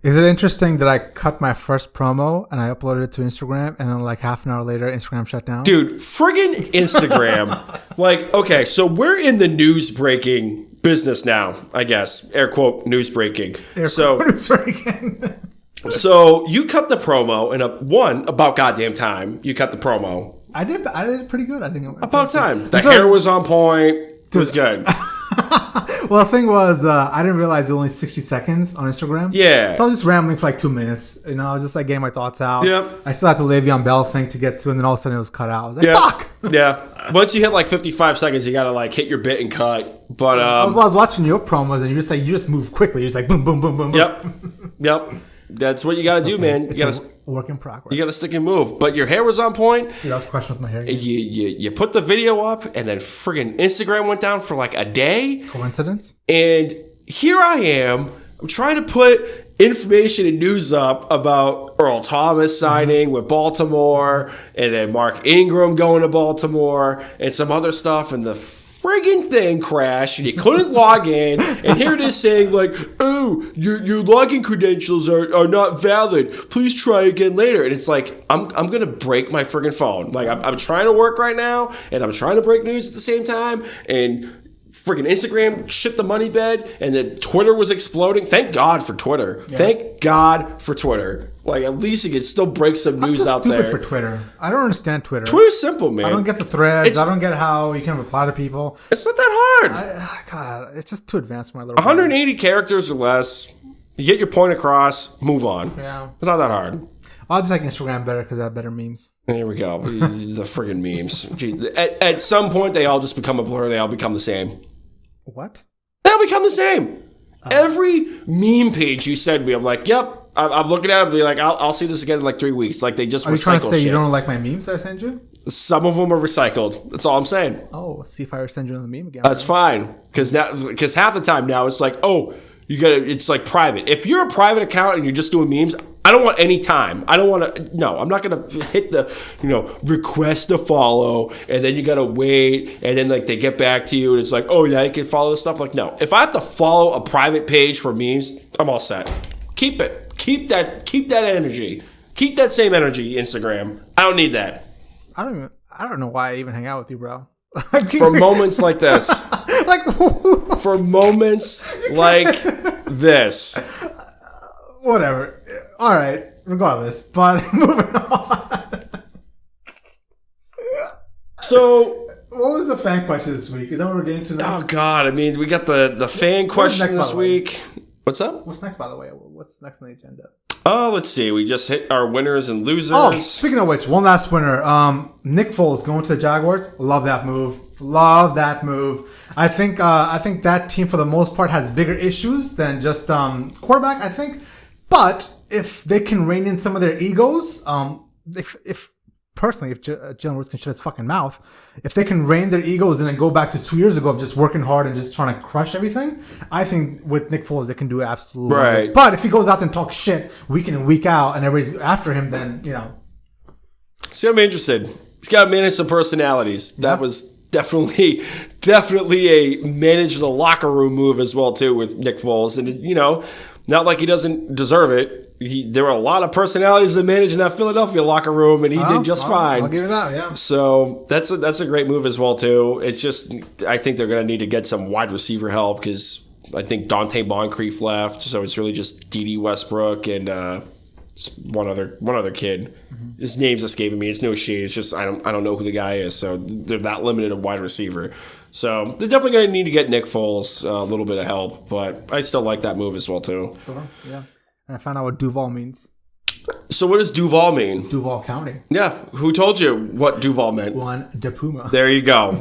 Is it interesting that I cut my first promo and I uploaded it to Instagram and then like half an hour later, Instagram shut down? Dude, friggin' Instagram. Okay, so we're in the news breaking business now, I guess. Air quote, news breaking. News breaking. So you cut the promo in about goddamn time. You cut the promo. I did pretty good, I think. About time. The hair was on point. It was good. Well, the thing was, I didn't realize it was only 60 seconds on Instagram. Yeah. So I was just rambling for like 2 minutes. I was just like getting my thoughts out. Yep. I still had the Le'Veon Bell thing to get to, and then all of a sudden it was cut out. I was like, fuck! Yeah. Once you hit like 55 seconds, you gotta like hit your bit and cut. But I was watching your promos, and you just move quickly. You're just like boom, boom, boom, boom, boom. Yep. That's what you gotta do, man. You gotta work in progress. You gotta stick and move. But your hair was on point. Dude, I was crushing with my hair. You put the video up, and then friggin' Instagram went down for like a day. Coincidence? And here I am. I'm trying to put information and news up about Earl Thomas signing with Baltimore, and then Mark Ingram going to Baltimore, and some other stuff, and the friggin' thing crashed and you couldn't log in, and here it is saying like, oh, your login credentials are not valid, please try again later. And it's like, I'm gonna break my friggin' phone. Like I'm trying to work right now and I'm trying to break news at the same time, and friggin' Instagram shit the money bed, and then Twitter was exploding. Thank God for Twitter. Yeah. Thank God for Twitter. Like, at least you can still break some news out there. I'm stupid for Twitter. I don't understand Twitter. Twitter's simple, man. I don't get the threads. I don't get how you can reply to people. It's not that hard. God, it's just too advanced for my little 180 characters or less. You get your point across, move on. Yeah. It's not that hard. I just like Instagram better because I have better memes. Here we go. The friggin' memes. Gee, at some point, they all just become a blur. They all become the same. What? They all become the same. Every meme page you send me, I'm like, yep. I'm looking at it and be like, I'll see this again in like 3 weeks. Like, they just recycle shit. Are you trying to say you don't like my memes that I send you? Some of them are recycled. That's all I'm saying. Oh, see if I ever send you another meme again. That's fine. Because half the time now, it's like, oh, it's like private. If you're a private account and you're just doing memes, I don't want any time. I don't want to, no, I'm not going to hit the, request to follow, and then you got to wait, and then like they get back to you, and it's like, oh yeah, you can follow this stuff. Like, no, if I have to follow a private page for memes, I'm all set. Keep it. Keep that energy. Keep that same energy, Instagram. I don't need that. I don't know why I even hang out with you, bro. For moments like this. For moments like this. Whatever. All right. Regardless. But moving on. So, what was the fan question this week? Is that what we're getting to now? Oh, God. I mean, we got the fan question this week. What's up? What's next, by the way? What's next on the agenda? Oh, let's see. We just hit our winners and losers. Oh, speaking of which, one last winner. Nick Foles going to the Jaguars. Love that move. I think that team for the most part has bigger issues than just quarterback, I think. But if they can rein in some of their egos, if Jalen Hurts can shut his fucking mouth, if they can rein their egos in and go back to 2 years ago of just working hard and just trying to crush everything, I think with Nick Foles they can do absolutely right. But if he goes out and talks shit week in and week out and everybody's after him, then See, I'm interested. He's got to manage some personalities. That was definitely a manage the locker room move as well too with Nick Foles, and not like he doesn't deserve it. There were a lot of personalities that managed in that Philadelphia locker room, and he did just fine. I'll give you that, yeah. So that's a great move as well too. It's just I think they're going to need to get some wide receiver help because I think Dante Moncrief left, so it's really just D.D. Westbrook and one other kid. Mm-hmm. His name's escaping me. It's no shade. It's just I don't know who the guy is. So they're that limited a wide receiver. So they're definitely going to need to get Nick Foles a little bit of help, but I still like that move as well too. Sure, yeah. And I found out what Duval means. So what does Duval mean? Duval County. Yeah. Who told you what Duval meant? One de Puma. There you go.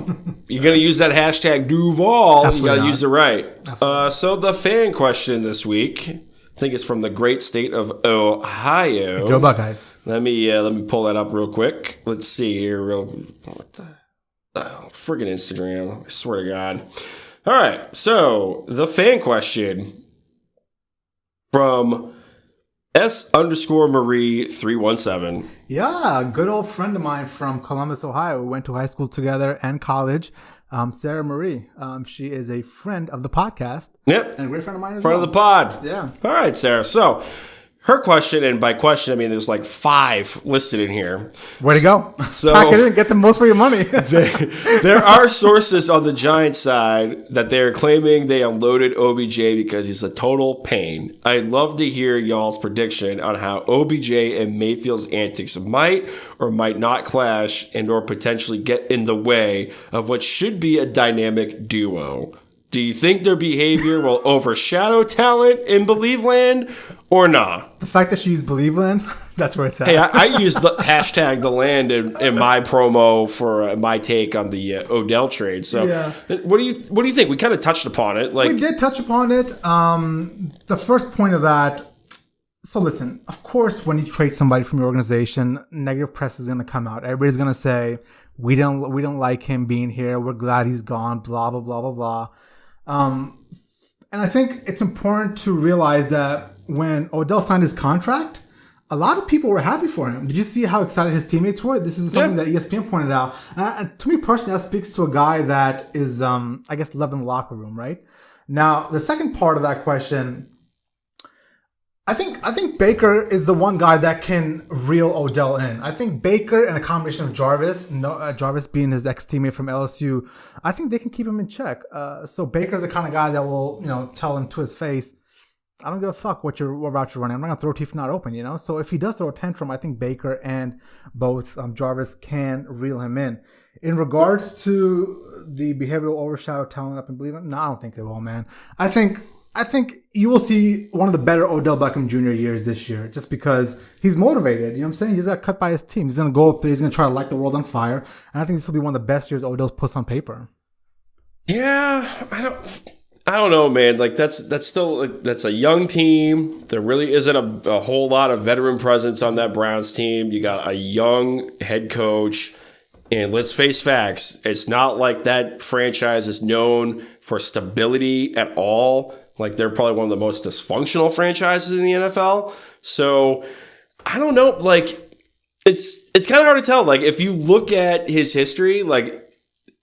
You're going to use that hashtag Duval. Absolutely you got to not. use it right. So the fan question this week, I think it's from the great state of Ohio. Go Buckeyes. Let me pull that up real quick. Let's see here. What the friggin' Instagram. I swear to God. All right. So the fan question from S_Marie 317. Yeah, good old friend of mine from Columbus, Ohio. We went to high school together and college. Sarah Marie. She is a friend of the podcast. Yep. And a great friend of mine as Friend well. of the pod. Yeah. All right, Sarah. So her question, and by question, I mean there's like 5 listed in here. Way to go. So Pack it in, get the most for your money. There are sources on the Giants side that they are claiming they unloaded OBJ because he's a total pain. I'd love to hear y'all's prediction on how OBJ and Mayfield's antics might or might not clash and or potentially get in the way of what should be a dynamic duo. Do you think their behavior will overshadow talent in Believe Land or not? The fact that she used Believeland, that's where it's at. Hey, I used the hashtag the land in my promo for my take on the Odell trade. So, Yeah. what do you think? We kind of touched upon it. We did touch upon it. The first point of that. So listen, of course, when you trade somebody from your organization, negative press is going to come out. Everybody's going to say we don't like him being here. We're glad he's gone. Blah blah blah blah blah. And I think it's important to realize that when Odell signed his contract, a lot of people were happy for him. Did you see how excited his teammates were? This is something that ESPN pointed out. And to me personally, that speaks to a guy that is, I guess, loved in the locker room, right? Now, the second part of that question, I think Baker is the one guy that can reel Odell in. I think Baker and a combination of Jarvis, Jarvis being his ex-teammate from LSU, I think they can keep him in check. So Baker's the kind of guy that will, tell him to his face, I don't give a fuck what route you're running. I'm not going to throw teeth not open, So if he does throw a tantrum, I think Baker and both Jarvis can reel him in. In regards to the behavioral overshadow talent up in Cleveland, no, I don't think it will, man. I think you will see one of the better Odell Beckham Jr. years this year just because he's motivated. You know what I'm saying? He's got cut by his team. He's going to go up there. He's going to try to light the world on fire. And I think this will be one of the best years Odell's puts on paper. Yeah, I don't know, man. Like that's a young team. There really isn't a whole lot of veteran presence on that Browns team. You got a young head coach. And let's face facts, it's not like that franchise is known for stability at all. Like they're probably one of the most dysfunctional franchises in the NFL. So I don't know. Like it's kind of hard to tell. Like if you look at his history, like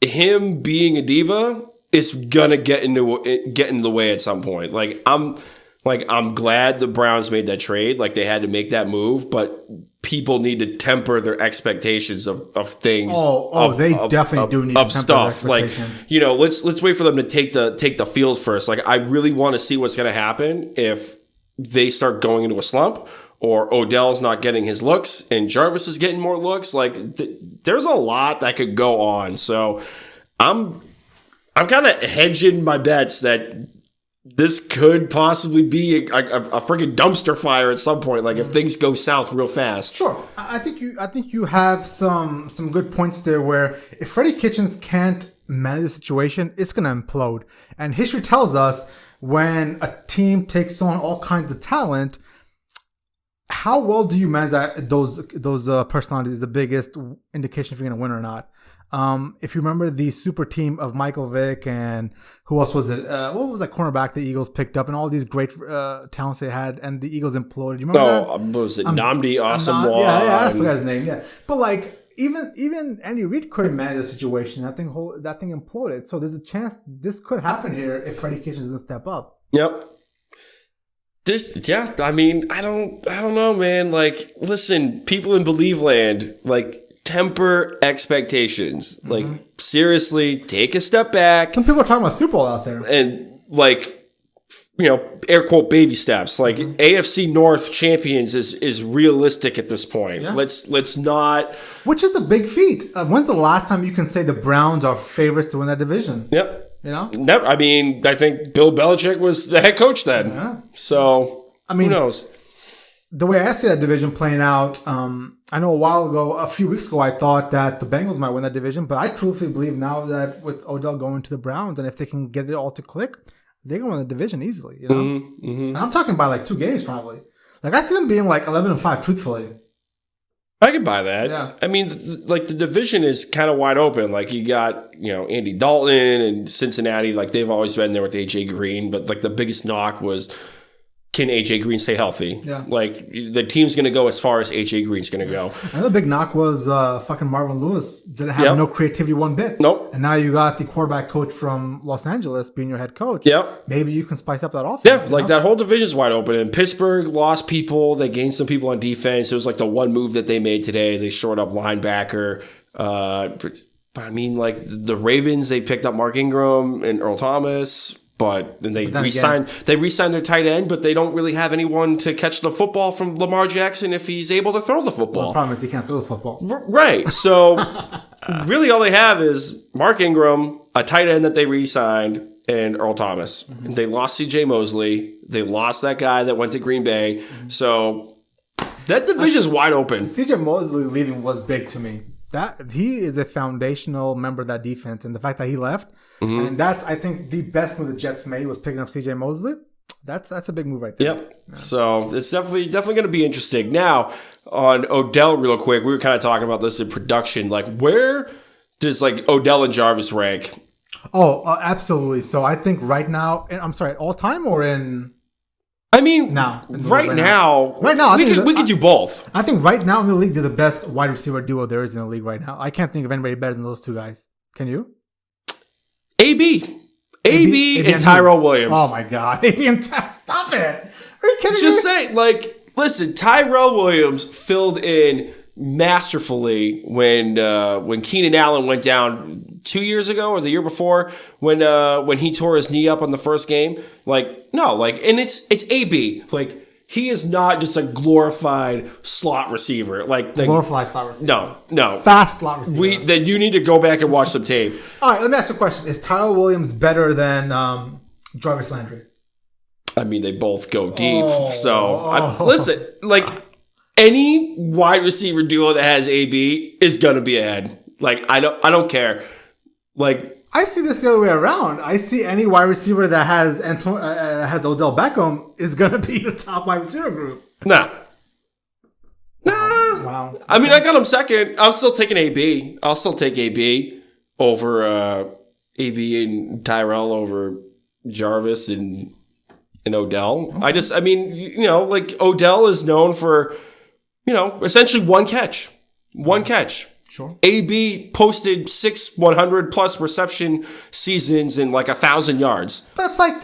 him being a diva is gonna get in the way at some point. I'm glad the Browns made that trade. Like they had to make that move, but people need to temper their expectations of things. They definitely do need to temper stuff. Their expectations. Like, let's wait for them to take the field first. Like, I really want to see what's going to happen if they start going into a slump, or Odell's not getting his looks and Jarvis is getting more looks. Like, there's a lot that could go on. So, I'm kind of hedging my bets that this could possibly be a freaking dumpster fire at some point. Like if things go south real fast. Sure, I think you have some good points there. Where if Freddie Kitchens can't manage the situation, it's gonna implode. And history tells us when a team takes on all kinds of talent, how well do you manage those personalities is the biggest indication if you're gonna win or not. If you remember the super team of Michael Vick and who else was it? What was that cornerback the Eagles picked up and all these great talents they had and the Eagles imploded? You remember that? No, was it Nnamdi Asomugha? Yeah, I forgot his name. Yeah, but like even Andy Reid couldn't manage the situation. That thing imploded. So there's a chance this could happen here if Freddie Kitchens doesn't step up. Yep. I mean, I don't know, man. Like, listen, people in Believe Land, like, temper expectations. Like, seriously, take a step back. Some people are talking about Super Bowl out there. And, like, air quote baby steps. Like, AFC North champions is realistic at this point. Yeah. Let's not. Which is a big feat. When's the last time you can say the Browns are favorites to win that division? Yep. Never. I mean, I think Bill Belichick was the head coach then. Yeah. So, who knows? the way I see that division playing out, I know a few weeks ago, I thought that the Bengals might win that division, but I truthfully believe now that with Odell going to the Browns, and if they can get it all to click, they're going to win the division easily. You know, and I'm talking about like 2 games probably. Like I see them being like 11-5, truthfully. I could buy that. Yeah. I mean, like the division is kind of wide open. Like you got, Andy Dalton and Cincinnati. Like they've always been there with AJ Green, but like the biggest knock was, can AJ Green stay healthy? Yeah. Like the team's going to go as far as AJ Green's going to go. Another big knock was fucking Marvin Lewis didn't have no creativity one bit. Nope. And now you got the quarterback coach from Los Angeles being your head coach. Yep. Maybe you can spice up that offense. Yeah, like that whole division's wide open. And Pittsburgh lost people. They gained some people on defense. It was like the one move that they made today. They shored up linebacker. But I mean, like the Ravens, they picked up Mark Ingram and Earl Thomas. But then they re-signed their tight end, but they don't really have anyone to catch the football from Lamar Jackson if he's able to throw the football. Well, the problem is he can't throw the football. Right. So really all they have is Mark Ingram, a tight end that they re-signed, and Earl Thomas. Mm-hmm. They lost C.J. Mosley. They lost that guy that went to Green Bay. Mm-hmm. So that division's wide open. C.J. Mosley leaving was big to me. That he is a foundational member of that defense, and the fact that he left, and that's I think the best move the Jets made was picking up C.J. Mosley. That's a big move right there. Yep. Yeah. So it's definitely going to be interesting. Now on Odell, real quick, we were kind of talking about this in production. Like, where does like Odell and Jarvis rank? Oh, absolutely. So I think right now, I'm sorry, all time or in. I mean, now, right now, we could do both. I think right now in the league, they're the best wide receiver duo there is in the league right now. I can't think of anybody better than those two guys. Can you? AB and Tyrell Williams. Oh my God. AB and Tyrell. Stop it. Are you kidding me? Just say, like, listen, Tyrell Williams filled in masterfully when Keenan Allen went down 2 years ago or the year before when he tore his knee up on the first game. Like, no, like, and it's AB. Like, he is not just a glorified slot receiver. Like glorified slot receiver. No. Fast slot receiver. Then you need to go back and watch some tape. All right, let me ask you a question. Is Tyrell Williams better than Jarvis Landry? I mean, they both go deep. Listen, like, any wide receiver duo that has AB is gonna be ahead. Like, I don't care. Like, I see this the other way around. I see any wide receiver that has Odell Beckham is gonna be the top wide receiver group. Nah. Wow. I mean, I got him second. I'm still taking AB. I'll still take AB over AB and Tyrell over Jarvis and Odell. Okay. I mean, like Odell is known for, essentially one catch. One catch. Sure. AB posted 6 100+ reception seasons in like 1,000 yards. That's like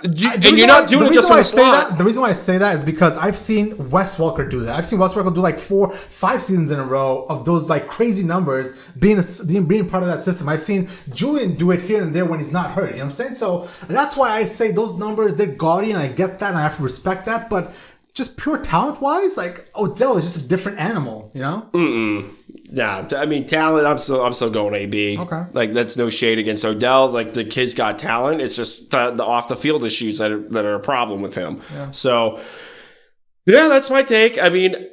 and you're not doing it just from the slot. The reason why I say that is because I've seen Wes Welker do that. I've seen Wes Welker do like 4-5 seasons in a row of those like crazy numbers being part of that system. I've seen Julian do it here and there when he's not hurt. You know what I'm saying? So that's why I say those numbers, they're gaudy, and I get that and I have to respect that. But just pure talent wise, like Odell is just a different animal, Nah, I mean talent. I'm still going AB. Okay, like that's no shade against Odell. Like the kid's got talent. It's just the off the field issues that are a problem with him. Yeah. So yeah, that's my take. I mean,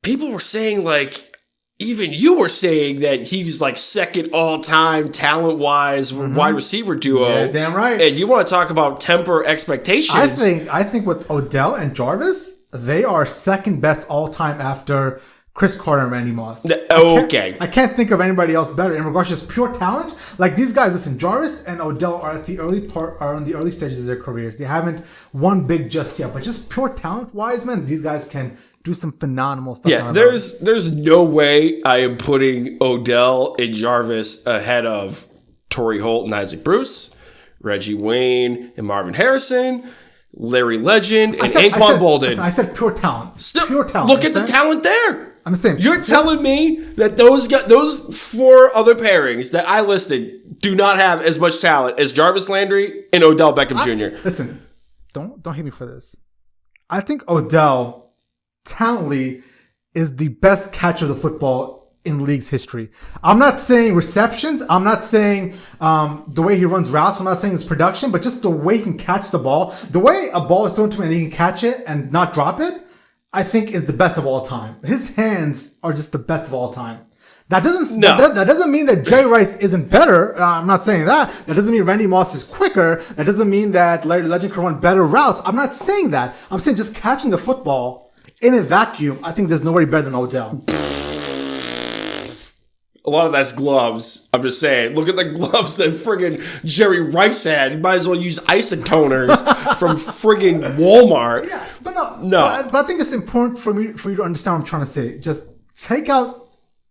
people were saying like, even you were saying that he's like second all time talent wise wide receiver duo. Yeah, damn right. And you want to talk about temper expectations? I think with Odell and Jarvis, they are second best all time after Chris Carter and Randy Moss. Okay. I can't think of anybody else better in regards to just pure talent. Like these guys, listen, Jarvis and Odell are in the early stages of their careers. They haven't won big just yet, but just pure talent wise, man, these guys can do some phenomenal stuff. Yeah, there's no way I am putting Odell and Jarvis ahead of Torrey Holt and Isaac Bruce, Reggie Wayne and Marvin Harrison, Larry Legend, and Anquan Bolden. I said pure talent. Pure talent. Look at the talent there. I'm saying you're telling me that those 4 other pairings that I listed do not have as much talent as Jarvis Landry and Odell Beckham Jr. Listen, don't hate me for this. I think Odell talently is the best catcher of the football in league's history. I'm not saying receptions. I'm not saying the way he runs routes. I'm not saying his production, but just the way he can catch the ball. The way a ball is thrown to him and he can catch it and not drop it. I think, is the best of all time. His hands are just the best of all time. That doesn't mean that Jerry Rice isn't better. I'm not saying that. That doesn't mean Randy Moss is quicker. That doesn't mean that Larry Legend can run better routes. I'm not saying that. I'm saying just catching the football in a vacuum, I think there's nobody better than Odell. A lot of that's gloves. I'm just saying. Look at the gloves that friggin' Jerry Rice had. You might as well use isotoners from friggin' Walmart. Yeah, but no. But I think it's important for you to understand what I'm trying to say. Just take out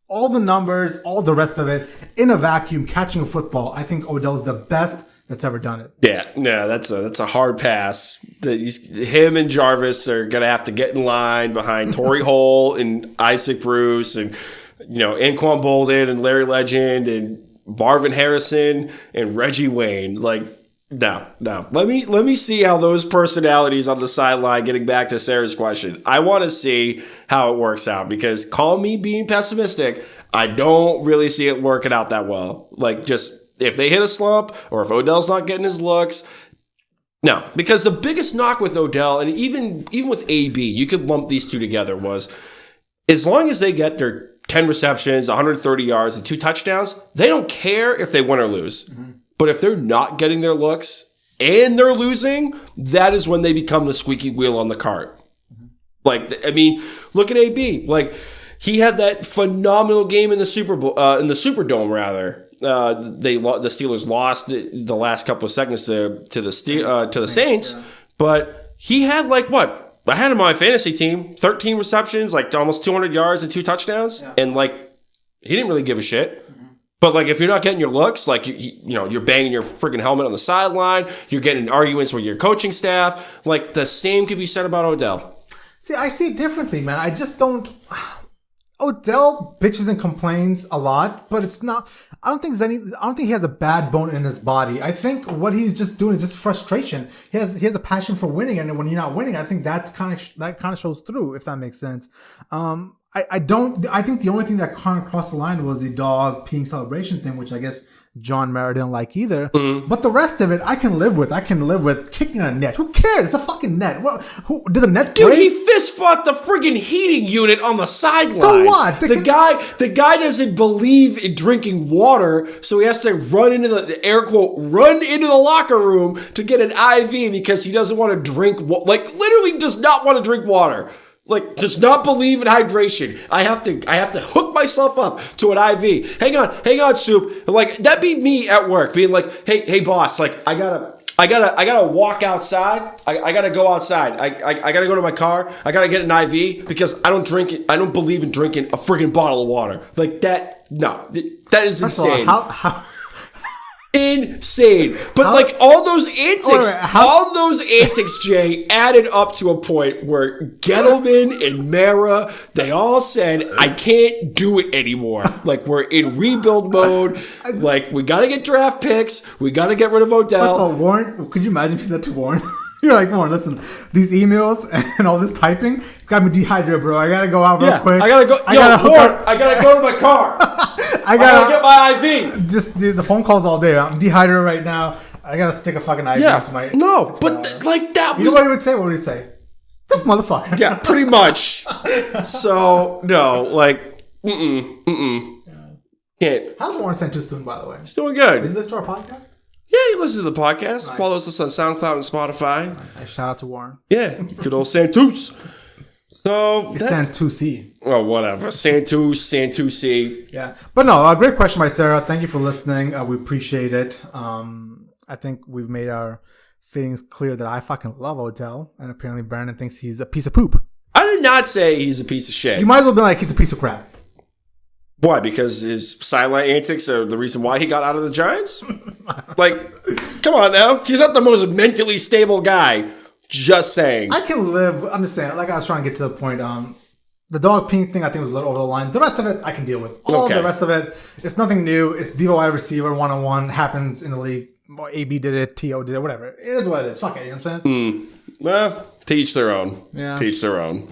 all the numbers, all the rest of it, in a vacuum, catching a football. I think Odell's the best that's ever done it. Yeah, no, that's a hard pass. Him and Jarvis are gonna have to get in line behind Torrey Hole and Isaac Bruce and Anquan Bolden and Larry Legend and Marvin Harrison and Reggie Wayne. Like, no. Let me see how those personalities on the sideline. Getting back to Sarah's question, I want to see how it works out because call me being pessimistic. I don't really see it working out that well. Like, just if they hit a slump or if Odell's not getting his looks. No, because the biggest knock with Odell and even with AB, you could lump these two together, was as long as they get their 10 receptions, 130 yards, and 2 touchdowns, they don't care if they win or lose. Mm-hmm. But if they're not getting their looks and they're losing, that is when they become the squeaky wheel on the cart. Mm-hmm. Like, I mean, look at AB. Like, he had that phenomenal game in the Superdome, rather. The Steelers lost the last couple of seconds to the Saints, but he had I had him on my fantasy team, 13 receptions, like almost 200 yards and 2 touchdowns, and he didn't really give a shit. Mm-hmm. But if you're not getting your looks, you're banging your freaking helmet on the sideline, you're getting in arguments with your coaching staff. Like, the same could be said about Odell. See, I see it differently, man. I just don't. Odell bitches and complains a lot, but it's not. I don't think he has a bad bone in his body. I think what he's just doing is just frustration. He has a passion for winning, and when you're not winning, I think that kind of shows through. If that makes sense. I think the only thing that kind of crossed the line was the dog peeing celebration thing, which I guess John Mara didn't like either. Mm-hmm. But the rest of it, I can live with. I can live with kicking a net. Who cares? It's a fucking net. Who did the net break? Dude, he fist fought the friggin' heating unit on the sideline. So what? The guy doesn't believe in drinking water, so he has to run into the locker room to get an IV because he doesn't want to drink. Literally does not want to drink water. Does not believe in hydration. I have to hook myself up to an IV. Hang on, Soup. That'd be me at work, being like, hey, boss. I gotta walk outside. I gotta go outside. I gotta go to my car. I gotta get an IV because I don't drink it. I don't believe in drinking a friggin' bottle of water like that. No, that is insane. How? Insane. But all those antics, Jay, added up to a point where Gettleman and Mara, they all said, I can't do it anymore. We're in rebuild mode. We got to get draft picks. We got to get rid of Odell. First of all, Warren, could you imagine if you said to Warren? You're like, Warren, listen, these emails and all this typing, it's got me dehydrated, bro. I got to go out real quick. I got to go. I got to go to my car. I gotta get my IV. Just the phone calls all day. I'm dehydrated right now. I gotta stick a fucking IV into my. No, but that was. You know what he would say? What would he say? This motherfucker. Yeah, pretty much. So no, can't. How's Warren Santos doing, by the way? He's doing good. Is this to our podcast? Yeah, he listens to the podcast. Nice. Follows us on SoundCloud and Spotify. Nice. Shout out to Warren. Yeah, good old Santos. So it's Santucci. Oh, whatever. Santucci. Yeah. But no, a great question by Sarah. Thank you for listening. We appreciate it. I think we've made our feelings clear that I fucking love Odell. And apparently Brandon thinks he's a piece of poop. I did not say he's a piece of shit. You might as well be like, he's a piece of crap. Why? Because his sideline antics are the reason why he got out of the Giants? Come on now. He's not the most mentally stable guy. Just saying. I can live. I'm just saying. I was trying to get to the point. The dog peeing thing, I think, was a little over the line. The rest of it, I can deal with. The rest of it, it's nothing new. It's Devo wide receiver 1-on-1 happens in the league. AB did it. To did it. Whatever. It is what it is. Fuck it. You know what I'm saying? Well, to each their own. Yeah. To each their own.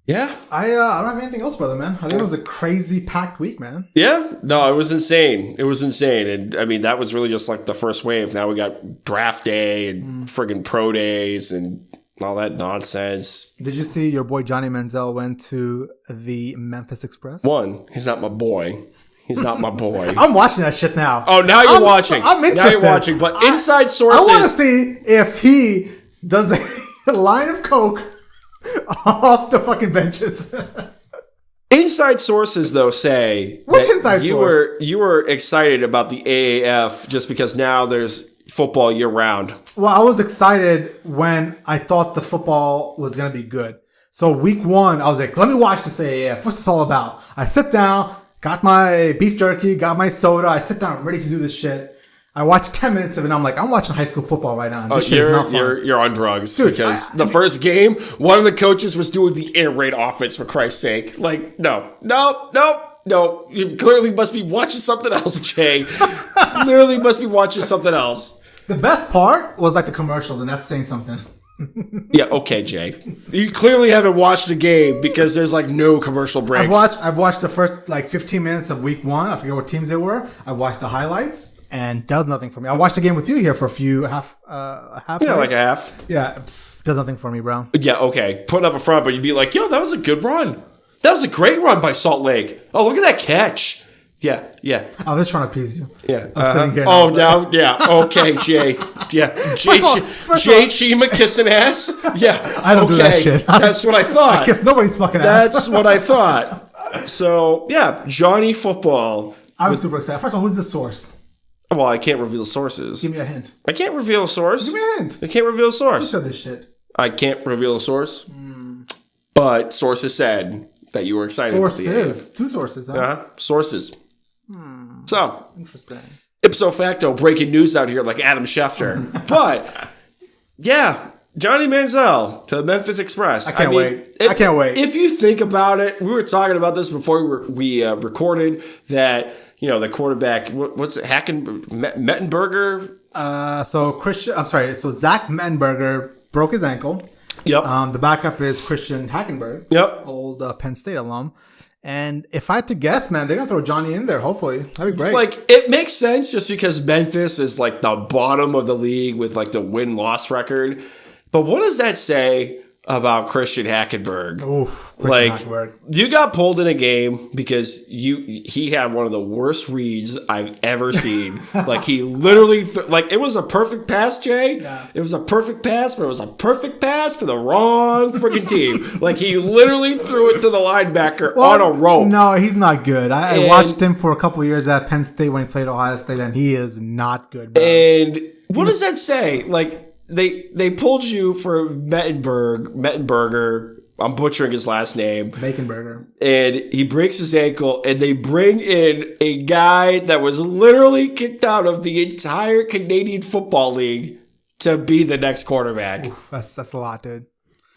Yeah. I don't have anything else, brother, man. I think it was a crazy packed week, man. Yeah. No, it was insane. And I mean, that was really just the first wave. Now we got draft day and friggin' pro days and all that nonsense. Did you see your boy Johnny Manziel went to the Memphis Express? One, he's not my boy. He's not my boy. I'm watching that shit now. Oh, now you're watching. I'm interested. Now you're watching. But inside sources. I want to see if he does a line of coke off the fucking benches. Inside sources, though, say that you were excited about the AAF just because now there's football year round. Well, I was excited when I thought the football was going to be good. So week 1, I was like, let me watch this AAF. What's this all about? I sit down, got my beef jerky, got my soda. I sit down, I'm ready to do this shit. I watched 10 minutes of it and I'm like, I'm watching high school football right now. This shit is not fun. You're on drugs. Dude, because the first game, one of the coaches was doing the air raid offense, for Christ's sake. Like, no. You clearly must be watching something else, Jay. Clearly must be watching something else. The best part was like the commercials, and that's saying something. Yeah, okay, Jay. You clearly haven't watched the game because there's like no commercial breaks. I've watched the first like 15 minutes of week 1. I forget what teams they were. I watched the highlights. And does nothing for me. I watched the game with you here for a few half. Yeah, like a half. Yeah, does nothing for me, bro. Yeah, okay. Putting up a front, but you'd be like, yo, that was a good run. That was a great run by Salt Lake. Oh, look at that catch. Yeah. I was just trying to appease you. Yeah. I'm sitting here now. Oh, now, yeah. Okay, Jay. Yeah. Jay Cheema kissing ass. Yeah. I don't do that shit. That's what I thought. I kiss nobody's fucking ass. That's what I thought. So, yeah, Johnny Football. I was super excited. First of all, who's the source? Well, I can't reveal sources. Give me a hint. I can't reveal a source. Give me a hint. I can't reveal a source. Who said this shit? I can't reveal a source. But sources said that you were excited. Sources. 2 sources, huh? Sources. So. Interesting. Ipso facto, breaking news out here like Adam Schefter. But, yeah, Johnny Manziel to the Memphis Express. I can't wait. I can't wait. If you think about it, we were talking about this before we recorded that... You know, the quarterback, what's it, Mettenberger? So Zach Mettenberger broke his ankle. Yep. The backup is Christian Hackenberg. Yep. Old Penn State alum. And if I had to guess, man, they're going to throw Johnny in there, hopefully. That'd be great. Like, it makes sense just because Memphis is like the bottom of the league with like the win-loss record. But what does that say about Christian Hackenberg? Oof, Hackenberg. You got pulled in a game because he had one of the worst reads I've ever seen. Like he literally it was a perfect pass, Jay. Yeah. It was a perfect pass, but it was a perfect pass to the wrong freaking team. Like he literally threw it to the linebacker on a rope. No, he's not good. I watched him for a couple of years at Penn State when he played Ohio State, and he is not good, bro. And what does that say? Like they pulled you for Mettenberger. I'm butchering his last name. Baconburger. And he breaks his ankle, and they bring in a guy that was literally kicked out of the entire Canadian Football League to be the next quarterback. Oof, that's a lot, dude.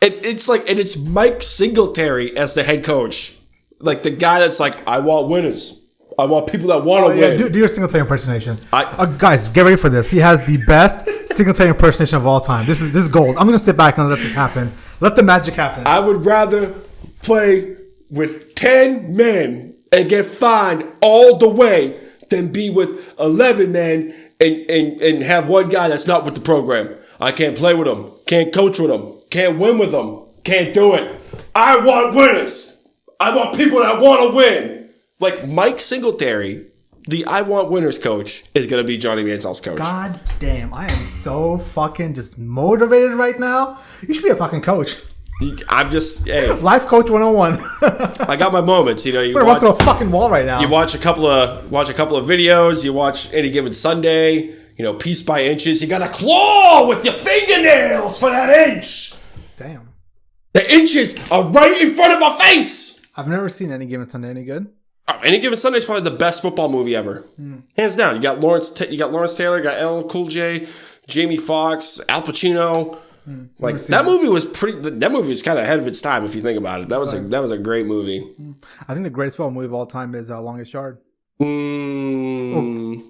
It's Mike Singletary as the head coach. Like the guy that's like, I want winners. I want people that want to win. Do your Singletary impersonation. Guys, get ready for this. He has the best Singletary impersonation of all time. This is gold. I'm going to sit back and let this happen. Let the magic happen. I would rather play with 10 men and get fined all the way than be with 11 men and have one guy that's not with the program. I can't play with him. Can't coach with him. Can't win with him. Can't do it. I want winners. I want people that want to win. Like Mike Singletary, the I Want Winners coach, is going to be Johnny Manziel's coach. God damn, I am so fucking just motivated right now. You should be a fucking coach. I'm just, hey. Life coach 101. I got my moments, you know. We're about to throw a fucking wall right now. You watch a couple of videos. You watch Any Given Sunday. You know, piece by inches. You got to claw with your fingernails for that inch. Damn. The inches are right in front of our face. I've never seen Any Given Sunday. Any good? Any Given Sunday is probably the best football movie ever, hands down. You got Lawrence Taylor, you got LL Cool J, Jamie Foxx, Al Pacino. Like that movie was That movie was kind of ahead of its time if you think about it. That was a great movie. I think the greatest football movie of all time is Longest Yard. What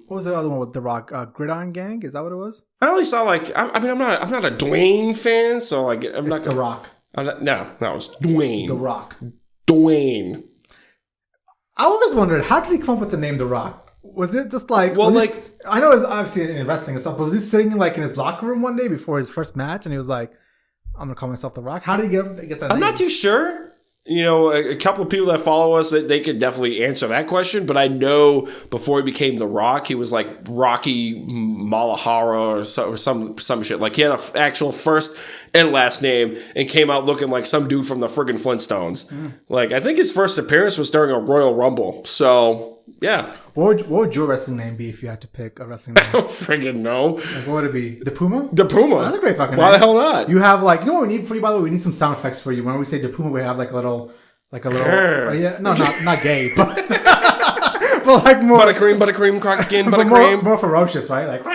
was the other one with The Rock? Gridiron Gang? Is that what it was? I only saw I'm not a Dwayne fan, so like I'm not The Rock. No, it's Dwayne. The Rock. Dwayne. I always wondered, how did he come up with the name The Rock? Was it just like... I know it's obviously in wrestling and stuff, but was he sitting in his locker room one day before his first match, and he was like, I'm gonna call myself The Rock. How did he get that? I'm not too sure. A couple of people that follow us, they could definitely answer that question. But I know before he became The Rock, he was like Rocky Malahara or some shit. Like he had an actual first and last name and came out looking like some dude from the friggin' Flintstones. Like I think his first appearance was during a Royal Rumble. So yeah. What would your wrestling name be if you had to pick a wrestling name? I don't friggin' know. Like, what would it be? The Puma? The Puma. That's a great fucking name. Why the hell not? You have like, what we need for you, by the way? We need some sound effects for you. When we say the Puma, we have like a little, yeah, no, not gay, but like more. Buttercream, crock skin, buttercream. More ferocious, right? Like,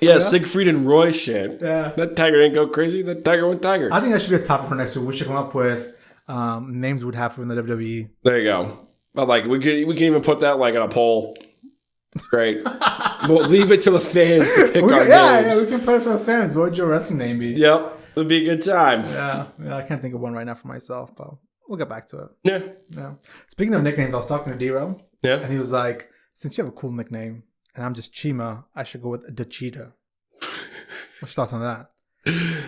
yeah, Siegfried and Roy shit. Yeah. That tiger didn't go crazy. That tiger went tiger. I think that should be a topic for next week. We should come up with names we'd have from the WWE. There you go. But like we can even put that like in a poll. It's great. We'll leave it to the fans to pick our names. Yeah, we can put it for the fans. What would your wrestling name be? Yep, it'll be a good time. Yeah, I can't think of one right now for myself, but we'll get back to it. Yeah. Speaking of nicknames, I was talking to D-Ro. Yeah. And he was like, since you have a cool nickname and I'm just Cheema, I should go with the Cheetah. What's your thoughts on that?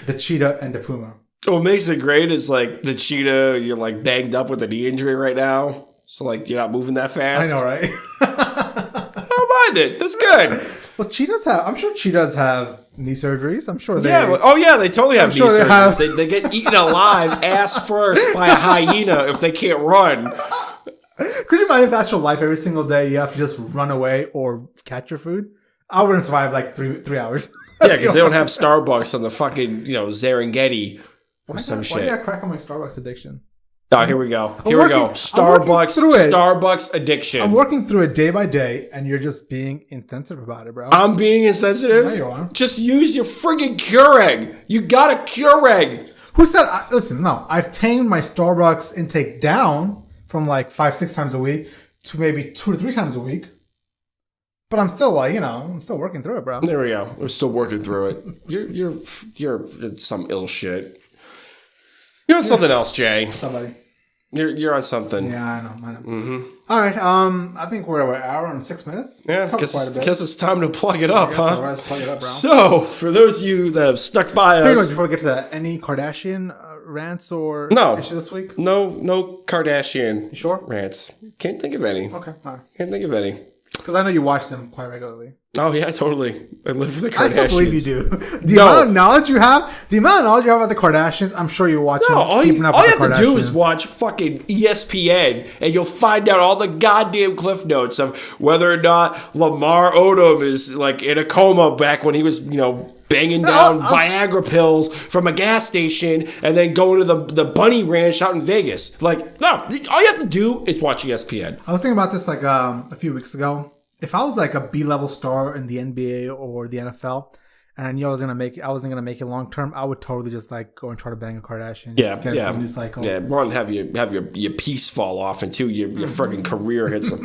The Cheetah and the Puma. What makes it great is like the Cheetah, you're like banged up with a knee injury right now. So like you're not moving that fast. I know, right? I don't mind it. That's good. Well, I'm sure cheetahs have knee surgeries. I'm sure they... Yeah, they totally have knee surgeries. They get eaten alive ass first by a hyena if they can't run. Could you imagine if that's your life every single day? You have to just run away or catch your food? I wouldn't survive like three hours. Yeah, because they don't have Starbucks on the fucking, Serengeti or some shit. Why did I crack on my Starbucks addiction? Oh, here we go. Starbucks addiction. I'm working through it day by day, and you're just being insensitive about it, bro. I'm being insensitive? No, you are. Just use your friggin' Keurig. You got a Keurig. Who said... Listen, no. I've tamed my Starbucks intake down from like 5-6 times a week to maybe 2 to 3 times a week. But I'm still I'm still working through it, bro. There we go. We're still working through it. You're some ill shit. You're on something else, Jay. Somebody. You're on something. Yeah, I know. Mm-hmm. All right. I think we're at an hour and 6 minutes. Yeah, guess it's time to plug it up, huh? Let's plug it up, bro. So, for those of you that have stuck by us... Before we get to that, any Kardashian rants or issues this week? No Kardashian rants. Can't think of any. Okay, all right. Can't think of any. Because I know you watch them quite regularly. Oh, yeah, totally. I live for the Kardashians. I still believe you do. The amount of knowledge you have about the Kardashians, I'm sure you watch them. All you have to do is watch fucking ESPN, and you'll find out all the goddamn cliff notes of whether or not Lamar Odom is like in a coma back when he was, banging down Viagra pills from a gas station and then going to the bunny ranch out in Vegas. Like, no, all you have to do is watch ESPN. I was thinking about this like a few weeks ago. If I was like a B-level star in the NBA or the NFL, and I knew I wasn't gonna make it long term, I would totally just like go and try to bang a Kardashian. Yeah. New cycle. Yeah, one, have your piece fall off, and two, your freaking career hits a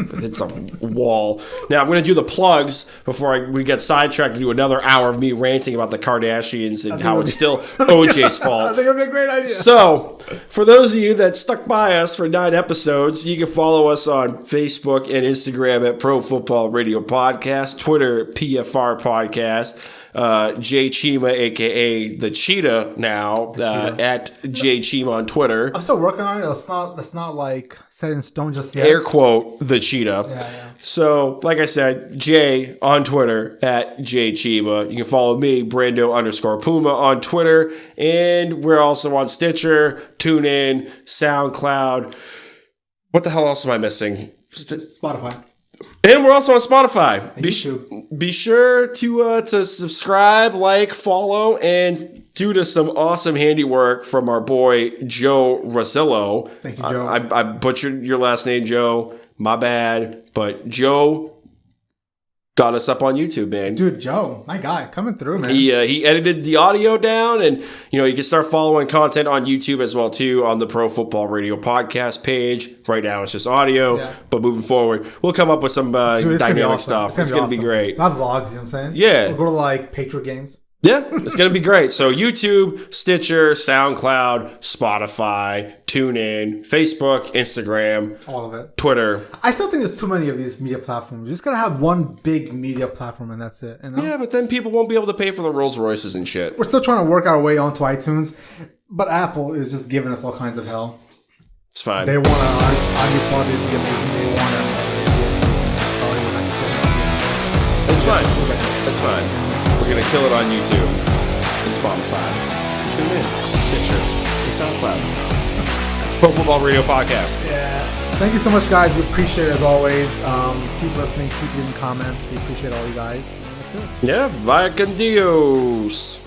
wall. Now I'm gonna do the plugs before we get sidetracked to do another hour of me ranting about the Kardashians and how it's still OJ's fault. I think it'd be a great idea. So, for those of you that stuck by us for 9 episodes, you can follow us on Facebook and Instagram at Pro Football Radio Podcast, Twitter PFR Podcast. Jay Cheema, aka the Cheetah now, at Jay Cheema on Twitter. I'm still working on it. That's not like set in stone just yet. Air quote the Cheetah. Yeah. So, like I said, Jay on Twitter at Jay Cheema. You can follow me, Brando_Puma on Twitter, and we're also on Stitcher, TuneIn, SoundCloud. What the hell else am I missing? Spotify. And we're also on Spotify. Be sure to subscribe, like, follow, and due to some awesome handiwork from our boy Joe Rosillo. Thank you, Joe. I butchered your last name, Joe. My bad. But Joe got us up on YouTube, man. Dude, Joe, my guy, coming through, man. He edited the audio down, and you can start following content on YouTube as well too on the Pro Football Radio podcast page. Right now it's just audio, but moving forward, we'll come up with some dynamic stuff. It's gonna be great. Not vlogs, you know what I'm saying? Yeah, we'll go to like Patriot games. Yeah, it's going to be great. So YouTube, Stitcher, SoundCloud, Spotify, TuneIn, Facebook, Instagram, all of it, Twitter. I still think there's too many of these media platforms. You just gotta have one big media platform, and that's it. You know? Yeah, but then people won't be able to pay for the Rolls Royces and shit. We're still trying to work our way onto iTunes, but Apple is just giving us all kinds of hell. It's fine. They want our audio quality to be amazing. They want our sorry, we're not getting it. It's fine. It's fine. We're gonna kill it on YouTube and Spotify, TuneIn, Stitcher, and SoundCloud. Pro Football Radio Podcast. Yeah. Thank you so much, guys. We appreciate it as always. Keep listening. Keep leaving comments. We appreciate all you guys. That's it. Yeah, vaya con Dios.